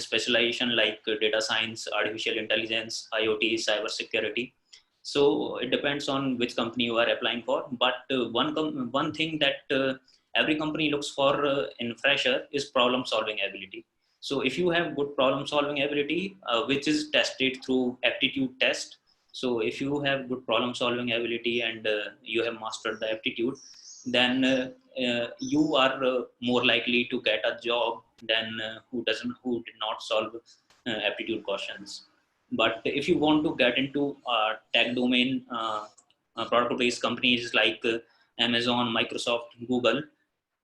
specialization like data science, artificial intelligence, IoT, cyber security. So it depends on which company you are applying for. But one thing that every company looks for in fresher is problem solving ability. So if you have good problem solving ability, which is tested through aptitude test. So if you have good problem solving ability and you have mastered the aptitude, then you are more likely to get a job than who did not solve aptitude questions. But if you want to get into tech domain, product based companies like Amazon, Microsoft, Google,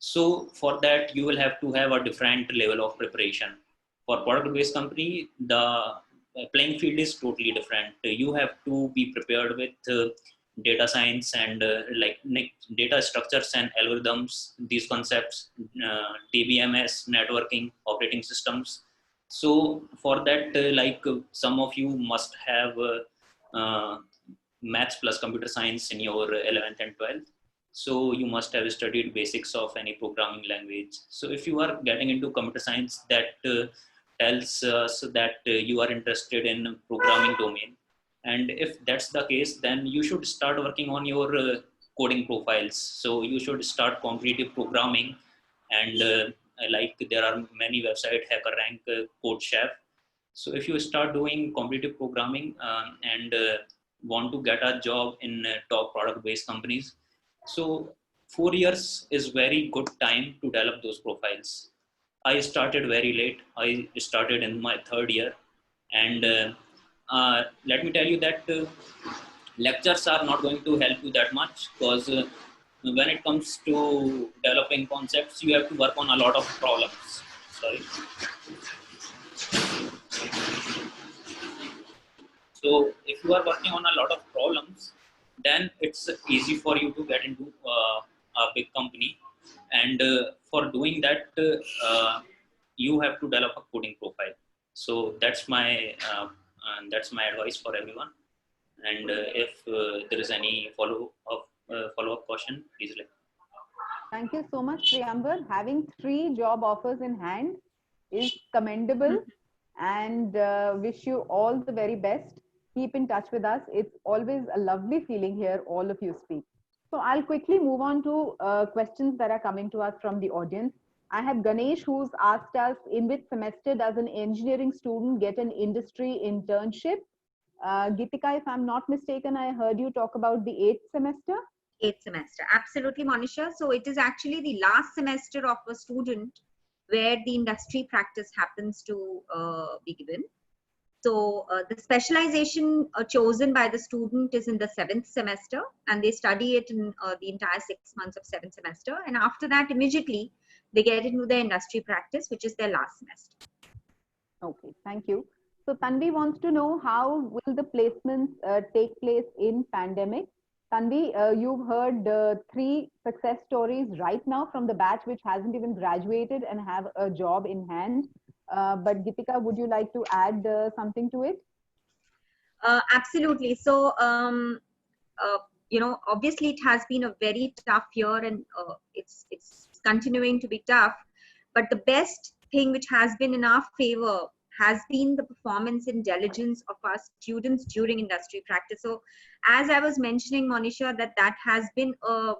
so for that, you will have to have a different level of preparation. For product-based company, the playing field is totally different. You have to be prepared with data science and data structures and algorithms, these concepts, DBMS, networking, operating systems. So for that, some of you must have maths plus computer science in your 11th and 12th. So you must have studied basics of any programming language. So if you are getting into computer science, that tells us that you are interested in programming domain. And if that's the case, then you should start working on your coding profiles. So you should start competitive programming, and like there are many website, HackerRank, Code Chef. So if you start doing competitive programming and want to get a job in top product based companies, so 4 years is very good time to develop those profiles. I started very late. I started in my third year, and let me tell you that lectures are not going to help you that much, because when it comes to developing concepts, you have to work on a lot of problems. Sorry. So if you are working on a lot of problems, then it's easy for you to get into a big company. And for doing that, you have to develop a coding profile. So that's my advice for everyone. And if there is any follow-up question, please let me know. Thank you so much, Priyambar. Having 3 job offers in hand is commendable, and wish you all the very best. Keep in touch with us. It's always a lovely feeling here, all of you speak. So I'll quickly move on to questions that are coming to us from the audience. I have Ganesh, who's asked us, in which semester does an engineering student get an industry internship? Geetika, if I'm not mistaken, I heard you talk about the 8th semester. 8th semester, absolutely, Monisha. So it is actually the last semester of a student where the industry practice happens to be given. So the specialization chosen by the student is in the 7th semester, and they study it in the entire 6 months of 7th semester. And after that, immediately they get into the industry practice, which is their last semester. Okay, thank you. So Tanvi wants to know, how will the placements take place in pandemic? Tanvi, you've heard 3 success stories right now from the batch which hasn't even graduated and have a job in hand. But Geetika, would you like to add something to it? Absolutely. So, obviously it has been a very tough year, and it's continuing to be tough. But the best thing which has been in our favor has been the performance and diligence of our students during industry practice. So as I was mentioning, Monisha, that has been a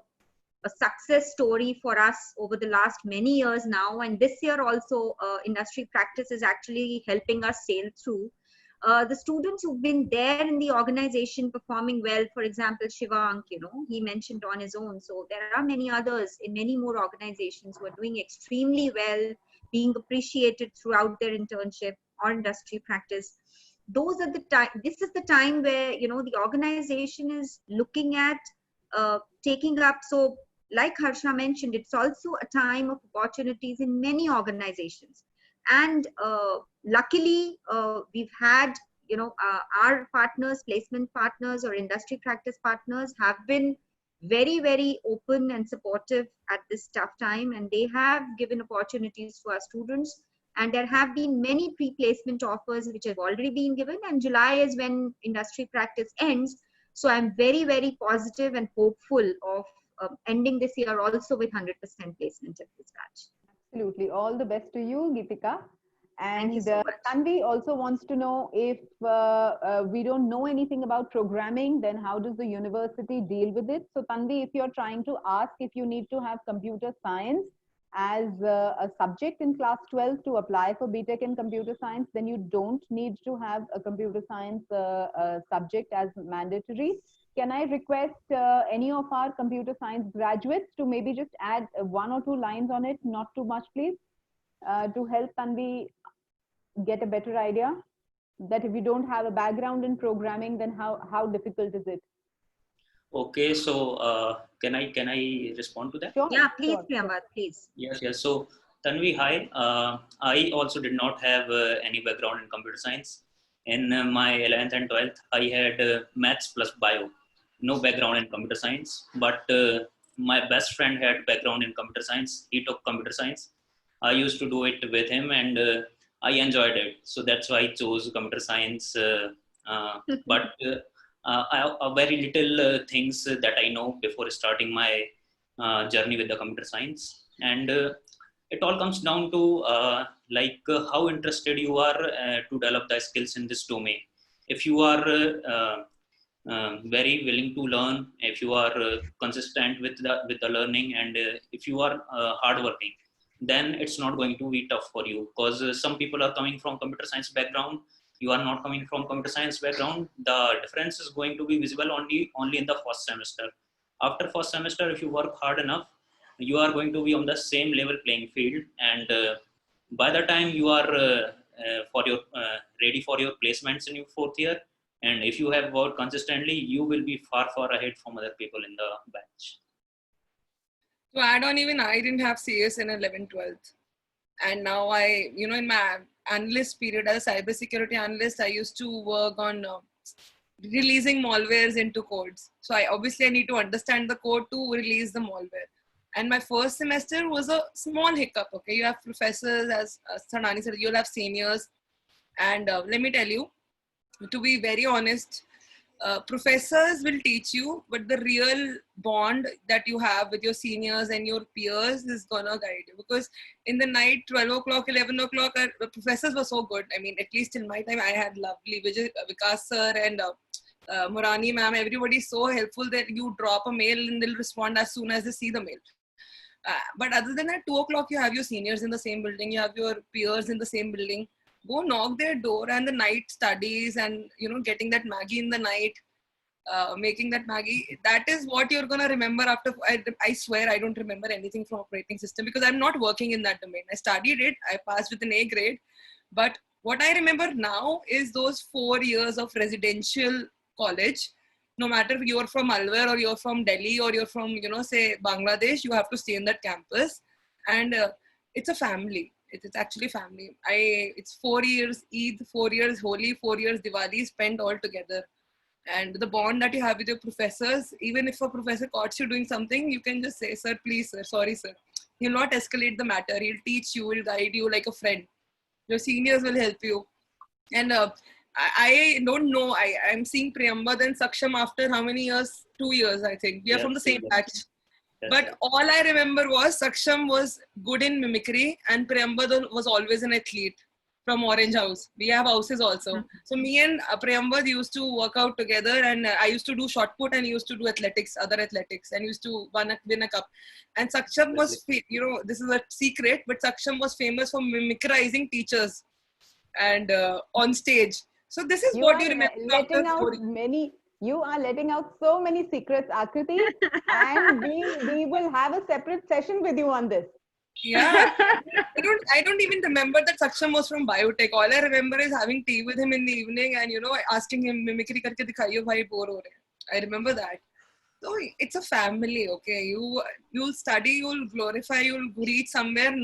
success story for us over the last many years now. And this year also, industry practice is actually helping us sail through. The students who've been there in the organization performing well, for example, Shivank, he mentioned on his own. So there are many others in many more organizations who are doing extremely well, being appreciated throughout their internship or industry practice. Those are the time. This is the time where, the organization is looking at taking up. So like Harsha mentioned, it's also a time of opportunities in many organizations. And luckily, we've had, our partners, placement partners or industry practice partners have been very, very open and supportive at this tough time. And they have given opportunities to our students. And there have been many pre-placement offers which have already been given. And July is when industry practice ends. So I'm very, very positive and hopeful of ending this year also with 100% placement at this batch. Absolutely. All the best to you, Geetika. And Thank you so much. Tanvi also wants to know, if we don't know anything about programming, then how does the university deal with it? So Tanvi, if you're trying to ask if you need to have computer science as a subject in class 12 to apply for BTech in computer science, then you don't need to have a computer science subject as mandatory. Can I request any of our computer science graduates to maybe just add 1 or 2 lines on it, not too much, please, to help Tanvi get a better idea that if you don't have a background in programming, then how difficult is it? Okay, so can I respond to that? Sure, yeah, please, sure. Priyambar, please. Yes. So Tanvi, hi. I also did not have any background in computer science. In my 11th and 12th, I had maths plus bio, no background in computer science. But my best friend had background in computer science. He took computer science. I used to do it with him, and I enjoyed it. So that's why I chose computer science. But I have very little things that I know before starting my journey with the computer science. And it all comes down to how interested you are to develop the skills in this domain. If you are very willing to learn, if you are consistent with the learning, and if you are hardworking, then it's not going to be tough for you. Because some people are coming from computer science background, you are not coming from computer science background. The difference is going to be visible only in the first semester. After first semester, if you work hard enough, you are going to be on the same level playing field. And by the time you are for your ready for your placements in your fourth year. And if you have worked consistently, you will be far ahead from other people in the batch. To add on, even I didn't have CS in 11th, 12th. And now I, in my analyst period as a cybersecurity analyst, I used to work on releasing malwares into codes. So I need to understand the code to release the malware. And my first semester was a small hiccup. Okay, you have professors, as Sanani said, you'll have seniors. And let me tell you, to be very honest, professors will teach you, but the real bond that you have with your seniors and your peers is gonna guide you. Because in the night, 12 o'clock, 11 o'clock, the professors were so good. I mean, at least in my time, I had lovely Vikas sir and Murani ma'am. Everybody so helpful that you drop a mail and they'll respond as soon as they see the mail. But other than that, 2 o'clock, you have your seniors in the same building, you have your peers in the same building. Go knock their door, and the night studies and getting that Maggie in the night, making that Maggie, that is what you're gonna remember after. I swear I don't remember anything from operating system because I'm not working in that domain. I studied it, I passed with an A grade, but what I remember now is those 4 years of residential college. No matter if you're from Alwar or you're from Delhi or you're from say Bangladesh, you have to stay in that campus, and it's a family. It's actually family. It's 4 years Eid, 4 years Holi, 4 years Diwali spent all together. And the bond that you have with your professors, even if a professor caught you doing something, you can just say, sir, please, sir, sorry, sir. He'll not escalate the matter. He'll teach you, he'll guide you like a friend. Your seniors will help you. And I don't know. I'm seeing Priyamba then Saksham after how many years? 2 years, I think. We are from the same batch. But all I remember was Saksham was good in mimicry and Priyamba was always an athlete from Orange House. We have houses also. So me and Priyamba used to work out together, and I used to do shot put and he used to do athletics, other athletics, and used to win a cup. And Saksham was, this is a secret, but Saksham was famous for mimicrizing teachers and on stage. So this is what you remember. You are letting out so many secrets, Akriti, and we will have a separate session with you on this. Yeah, I don't even remember that Saksham was from biotech. All I remember is having tea with him in the evening and asking him mimicry karke dikhaiyo bhai bore ho rahe. I remember that. So it's a family, okay? You'll study, you'll glorify, you'll reach somewhere.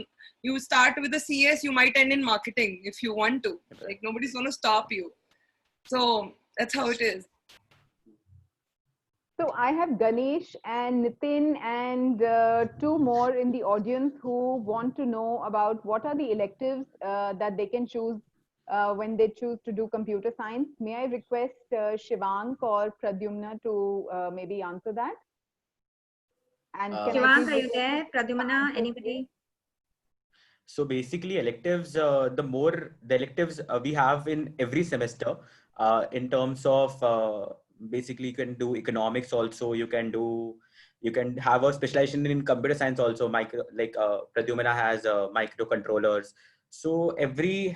You start with the CS, you might end in marketing if you want to. Like nobody's gonna stop you. So that's how it is. So I have Ganesh and Nitin and 2 more in the audience who want to know about what are the electives that they can choose when they choose to do computer science. May I request Shivank or Pradyumna to maybe answer that? And Shivank, are you there? Pradyumna, anybody? So basically electives, the electives we have in every semester in terms of basically you can do economics also, you can have a specialization in computer science also, Pradyumna has microcontrollers. So every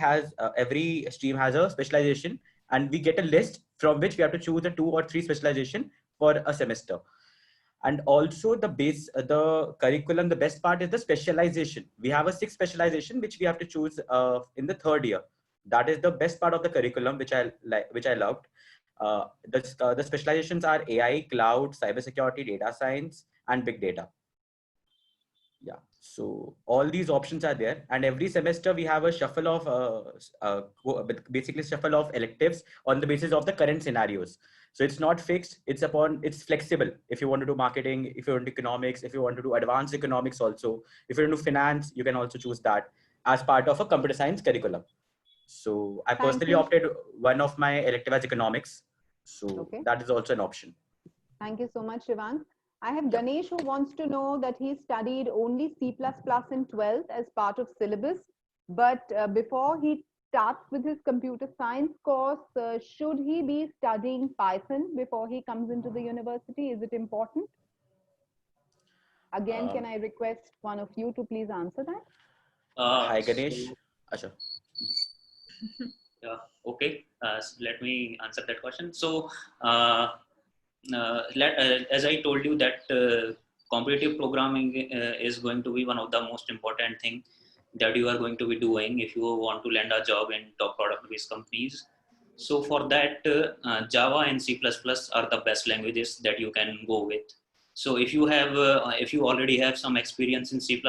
stream has a specialization, and we get a list from which we have to choose a 2 or 3 specialization for a semester. And also the curriculum, the best part is the specialization. We have a 6 specialization which we have to choose in the 3rd year. That is the best part of the curriculum, which I loved. The specializations are AI, cloud, cybersecurity, data science, and big data. Yeah, so all these options are there, and every semester we have a shuffle of basically shuffle of electives on the basis of the current scenarios. So it's not fixed, it's flexible. If you want to do marketing, if you want to do economics, if you want to do advanced economics also, if you want to do finance, you can also choose that as part of a computer science curriculum. So I personally opted one of my elective as economics. So that is also an option. Thank you so much, Shivank. I have Ganesh who wants to know that he studied only C++ in 12th as part of syllabus, but before he starts with his computer science course, should he be studying Python before he comes into the university? Is it important? Again, can I request one of you to please answer that? Hi, Ganesh. Asha. Yeah, okay. Let me answer that question. So, as I told you that competitive programming is going to be one of the most important thing that you are going to be doing if you want to land a job in top product-based companies. So for that, Java and C++ are the best languages that you can go with. So if you already have some experience in C++,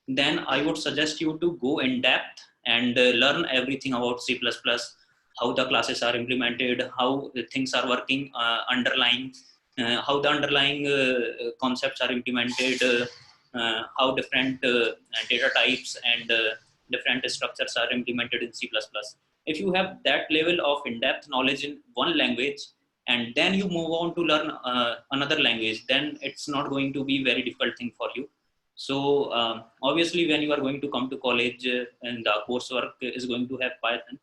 then I would suggest you to go in depth and learn everything about C++, how the classes are implemented, how things are working underlying, how the underlying concepts are implemented, how different data types and different structures are implemented in C++. If you have that level of in-depth knowledge in one language, and then you move on to learn another language, then it's not going to be very difficult thing for you. So obviously, when you are going to come to college, and the coursework is going to have Python.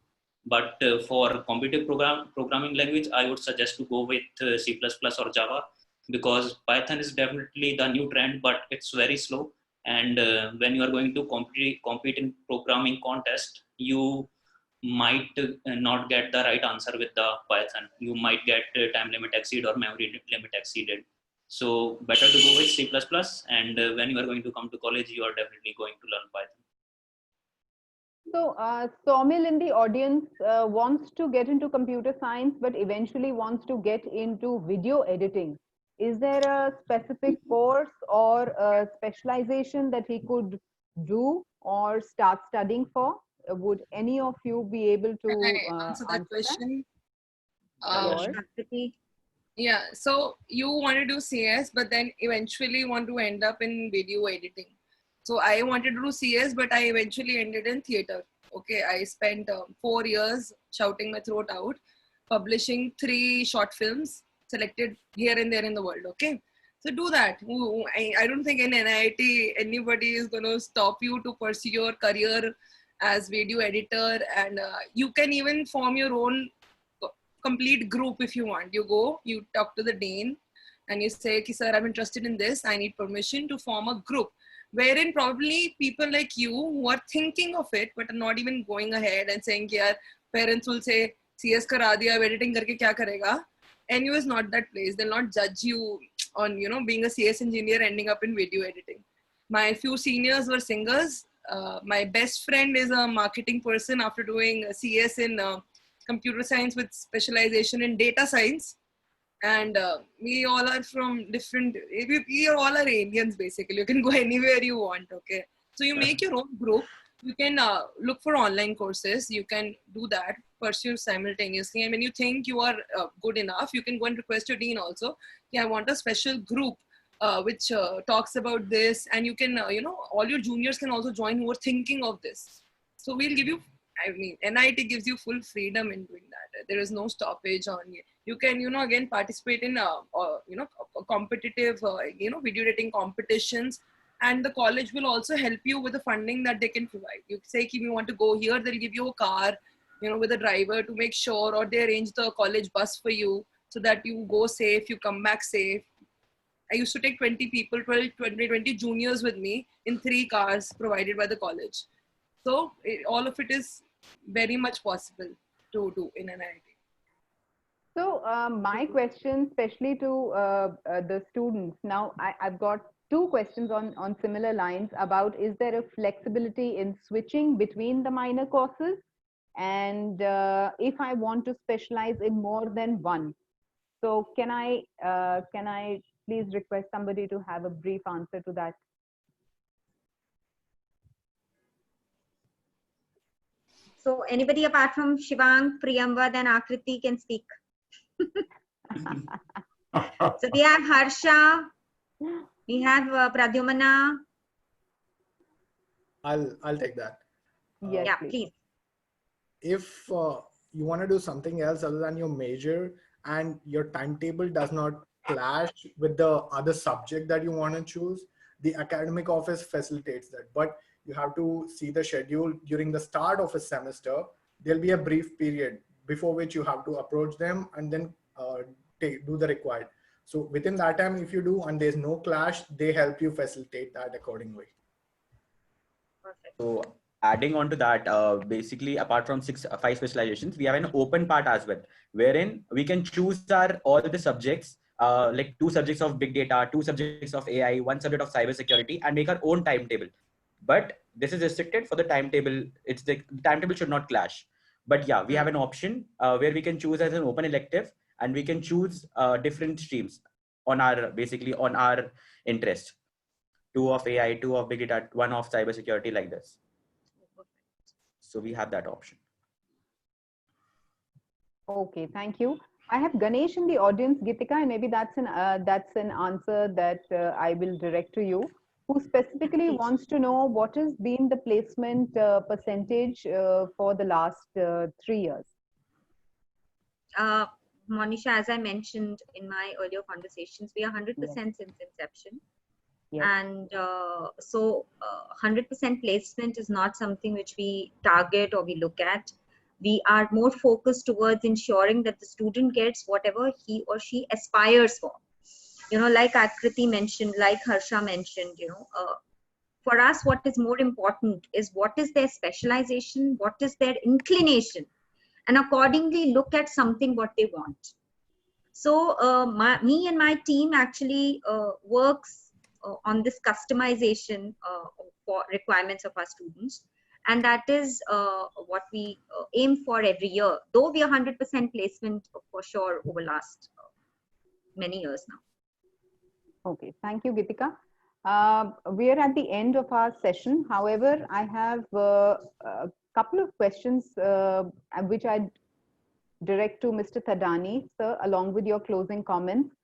But for competitive programming language, I would suggest to go with C++ or Java, because Python is definitely the new trend, but it's very slow. And when you are going to compete in programming contest, you might not get the right answer with the Python. You might get time limit exceed or memory limit exceeded. So better to go with C++, and when you are going to come to college, you are definitely going to learn Python. So, Somil in the audience wants to get into computer science, but eventually wants to get into video editing. Is there a specific course or a specialization that he could do or start studying for? Would any of you be able to Can I answer that question? Sure. Yeah, so you want to do CS, but then eventually want to end up in video editing. So I wanted to do CS, but I eventually ended in theater. Okay, I spent 4 years shouting my throat out, publishing 3 short films selected here and there in the world. Okay, so do that. I don't think in NIT anybody is going to stop you to pursue your career as video editor, and you can even form your own complete group if you want. You go, you talk to the dean, and you say, sir, I'm interested in this. I need permission to form a group, wherein probably people like you who are thinking of it but are not even going ahead and saying, yeah, parents will say, CS kara diya, editing karke kya karega? NU is not that place. They'll not judge you on, being a CS engineer ending up in video editing. My few seniors were singers. My best friend is a marketing person after doing CS in computer science with specialization in data science. And we all are from different, we all are aliens basically. You can go anywhere you want, okay? So you make your own group. You can look for online courses. You can do that, pursue simultaneously. And when you think you are good enough, you can go and request your dean also. Yeah, I want a special group which talks about this. And you can, all your juniors can also join who are thinking of this. So we'll give you, NIT gives you full freedom in doing that. There is no stoppage on you. You can, again, participate in, competitive, video editing competitions. And the college will also help you with the funding that they can provide. You say, if you want to go here, they'll give you a car, with a driver to make sure, or they arrange the college bus for you so that you go safe, you come back safe. I used to take 20 people, 20 juniors with me in 3 cars provided by the college. So all of it is very much possible to do in an NIT. So my question, especially to the students, now I've got 2 questions on similar lines about, is there a flexibility in switching between the minor courses? And if I want to specialize in more than one, so can I please request somebody to have a brief answer to that? So anybody apart from Shivang, Priyamba, then Akriti can speak. So we have Harsha, we have Pradyumna. I'll take that. Yes, Yeah, please. please. If you want to do something else other than your major and your timetable does not clash with the other subject that you want to choose, the academic office facilitates that. But you have to see the schedule during the start of a semester. There'll be a brief period before which you have to approach them and then do the required. So within that time, if you do and there's no clash, they help you facilitate that accordingly. Perfect. So adding on to that, basically apart from 5 specializations, we have an open part as well, wherein we can choose all the subjects, like 2 subjects of big data, 2 subjects of AI, 1 subject of cybersecurity, and make our own timetable. But this is restricted for the timetable. It's the timetable should not clash. But yeah, we have an option where we can choose as an open elective, and we can choose different streams on our, basically on our interest. 2 of AI, 2 of big data, 1 of cybersecurity, like this. So we have that option. Okay, thank you. I have Ganesh in the audience, Gitika, and maybe that's an answer that I will direct to you, who specifically wants to know what has been the placement percentage for the last 3 years. Monisha, as I mentioned in my earlier conversations, we are 100% since inception. Yes. And so 100% placement is not something which we target or we look at. We are more focused towards ensuring that the student gets whatever he or she aspires for. You know, like Akriti mentioned, like Harsha mentioned, you know, for us, what is more important is what is their specialization, what is their inclination, and accordingly look at something what they want. So me and my team actually works on this customization for requirements of our students. And that is what we aim for every year, though we are 100% placement for sure over last many years now. Okay, thank you, Gitika. We are at the end of our session. However, I have a couple of questions which I direct to Mr. Thadani, sir, along with your closing comments,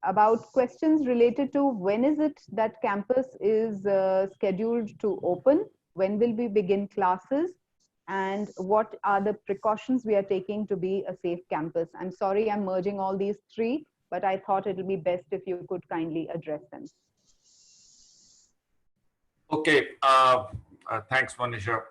about questions related to when is it that campus is scheduled to open, when will we begin classes, and what are the precautions we are taking to be a safe campus. I'm sorry I'm merging all these three, but I thought it will be best if you could kindly address them. Okay, thanks, Monisha.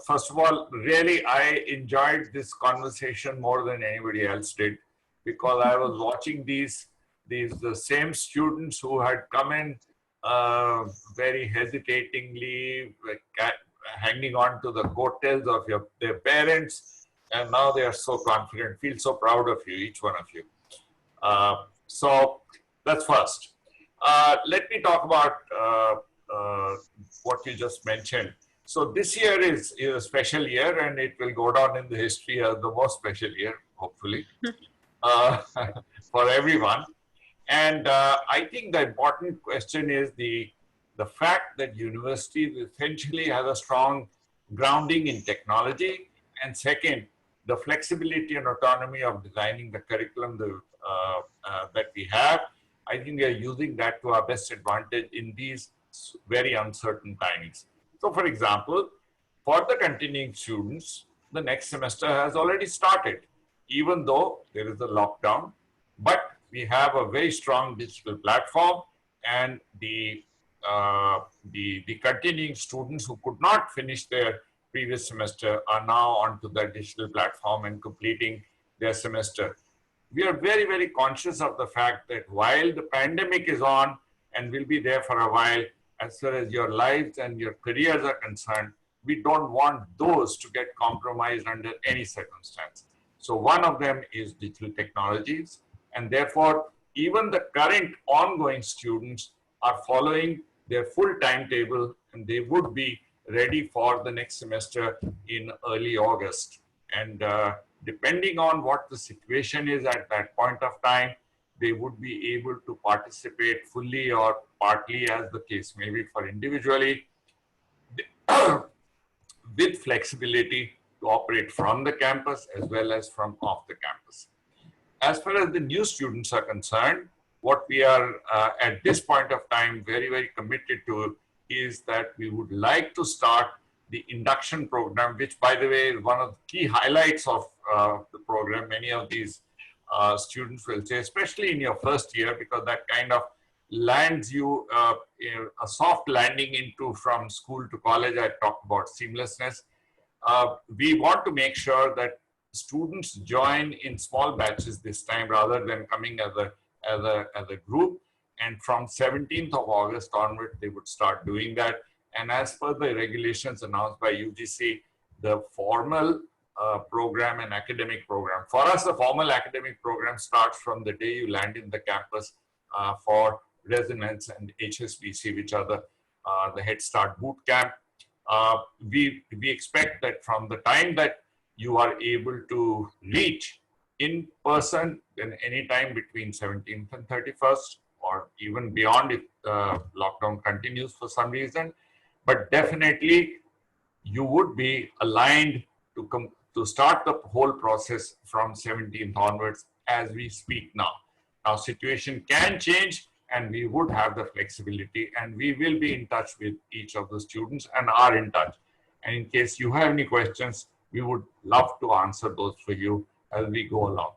First of all, really, I enjoyed this conversation more than anybody else did, because I was watching the same students who had come in very hesitatingly, like, hanging on to the coattails of their parents, and now they are so confident. Feel so proud of you, each one of you. So that's first. Let me talk about what you just mentioned. So this year is a special year, and it will go down in the history as the most special year, hopefully, for everyone. And I think the important question is the fact that universities essentially have a strong grounding in technology, and second, the flexibility and autonomy of designing the curriculum that we have. I think we are using that to our best advantage in these very uncertain times. So, for example, for the continuing students, the next semester has already started, even though there is a lockdown. But we have a very strong digital platform, and the continuing students who could not finish their previous semester are now onto the digital platform and completing their semester. We are very, very conscious of the fact that while the pandemic is on and will be there for a while, as far as your lives and your careers are concerned, we don't want those to get compromised under any circumstance. So one of them is digital technologies, and therefore even the current ongoing students are following their full timetable, and they would be ready for the next semester in early August. And depending on what the situation is at that point of time, they would be able to participate fully or partly, as the case may be for individually, with flexibility to operate from the campus as well as from off the campus. As far as the new students are concerned, what we are at this point of time very, very committed to is that we would like to start the induction program, which, by the way, is one of the key highlights of the program. Many of these students will say, especially in your first year, because that kind of lands you a soft landing into from school to college. I talked about seamlessness. We want to make sure that students join in small batches this time rather than coming as a group. And from 17th of August onward, they would start doing that. And as per the regulations announced by UGC, the formal program and academic program. For us, the formal academic program starts from the day you land in the campus for resonance and HSBC, which are the the Head Start Boot Camp. We expect that from the time that you are able to reach in person, then any time between 17th and 31st, or even beyond if lockdown continues for some reason. But definitely you would be aligned to start the whole process from 17th onwards as we speak now. Now situation can change and we would have the flexibility, and we will be in touch with each of the students and are in touch. And in case you have any questions, we would love to answer those for you as we go along.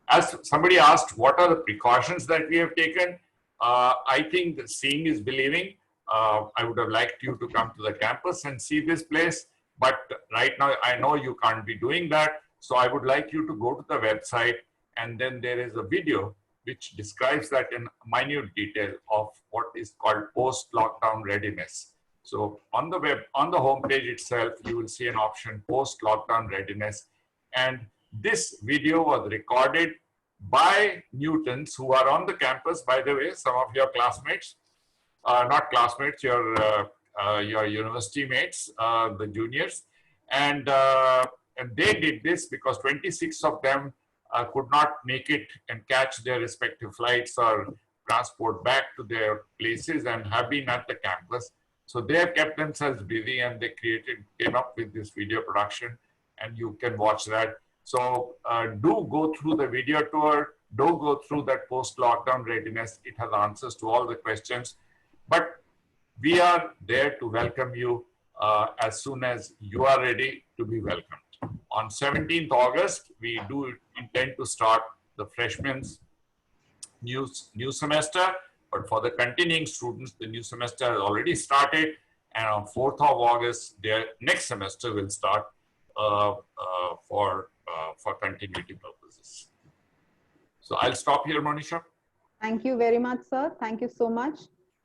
As somebody asked, what are the precautions that we have taken? I think that seeing is believing. I would have liked you to come to the campus and see this place, but right now I know you can't be doing that. So I would like you to go to the website, and then there is a video which describes that in minute detail of what is called post-lockdown readiness. So on the web, on the homepage itself, you will see an option post-lockdown readiness. And this video was recorded by Newtons who are on the campus, by the way, some of your classmates, not classmates, your university mates, the juniors. And they did this because 26 of them could not make it and catch their respective flights or transport back to their places and have been at the campus. So they have kept themselves busy, and they came up with this video production, and you can watch that. So do go through the video tour, do go through that post-lockdown readiness. It has answers to all the questions, but we are there to welcome you as soon as you are ready to be welcomed. On 17th August, we do intend to start the freshmen's new semester, but for the continuing students, the new semester has already started, and on 4th of August, their next semester will start for continuity purposes. So I'll stop here, Monisha. Thank you very much, sir. Thank you so much.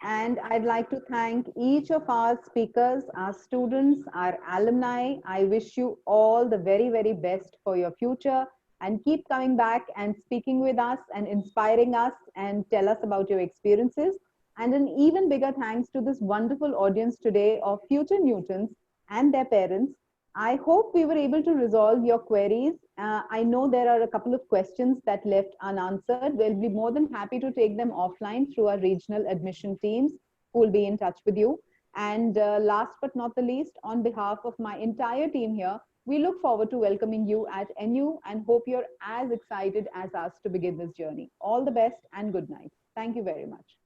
And I'd like to thank each of our speakers, our students, our alumni. I wish you all the very, very best for your future, and keep coming back and speaking with us and inspiring us and tell us about your experiences. And an even bigger thanks to this wonderful audience today of future Newtons and their parents. I hope we were able to resolve your queries. I know there are a couple of questions that left unanswered. We'll be more than happy to take them offline through our regional admission teams who will be in touch with you. And last but not the least, on behalf of my entire team here, we look forward to welcoming you at NU and hope you're as excited as us to begin this journey. All the best and good night. Thank you very much.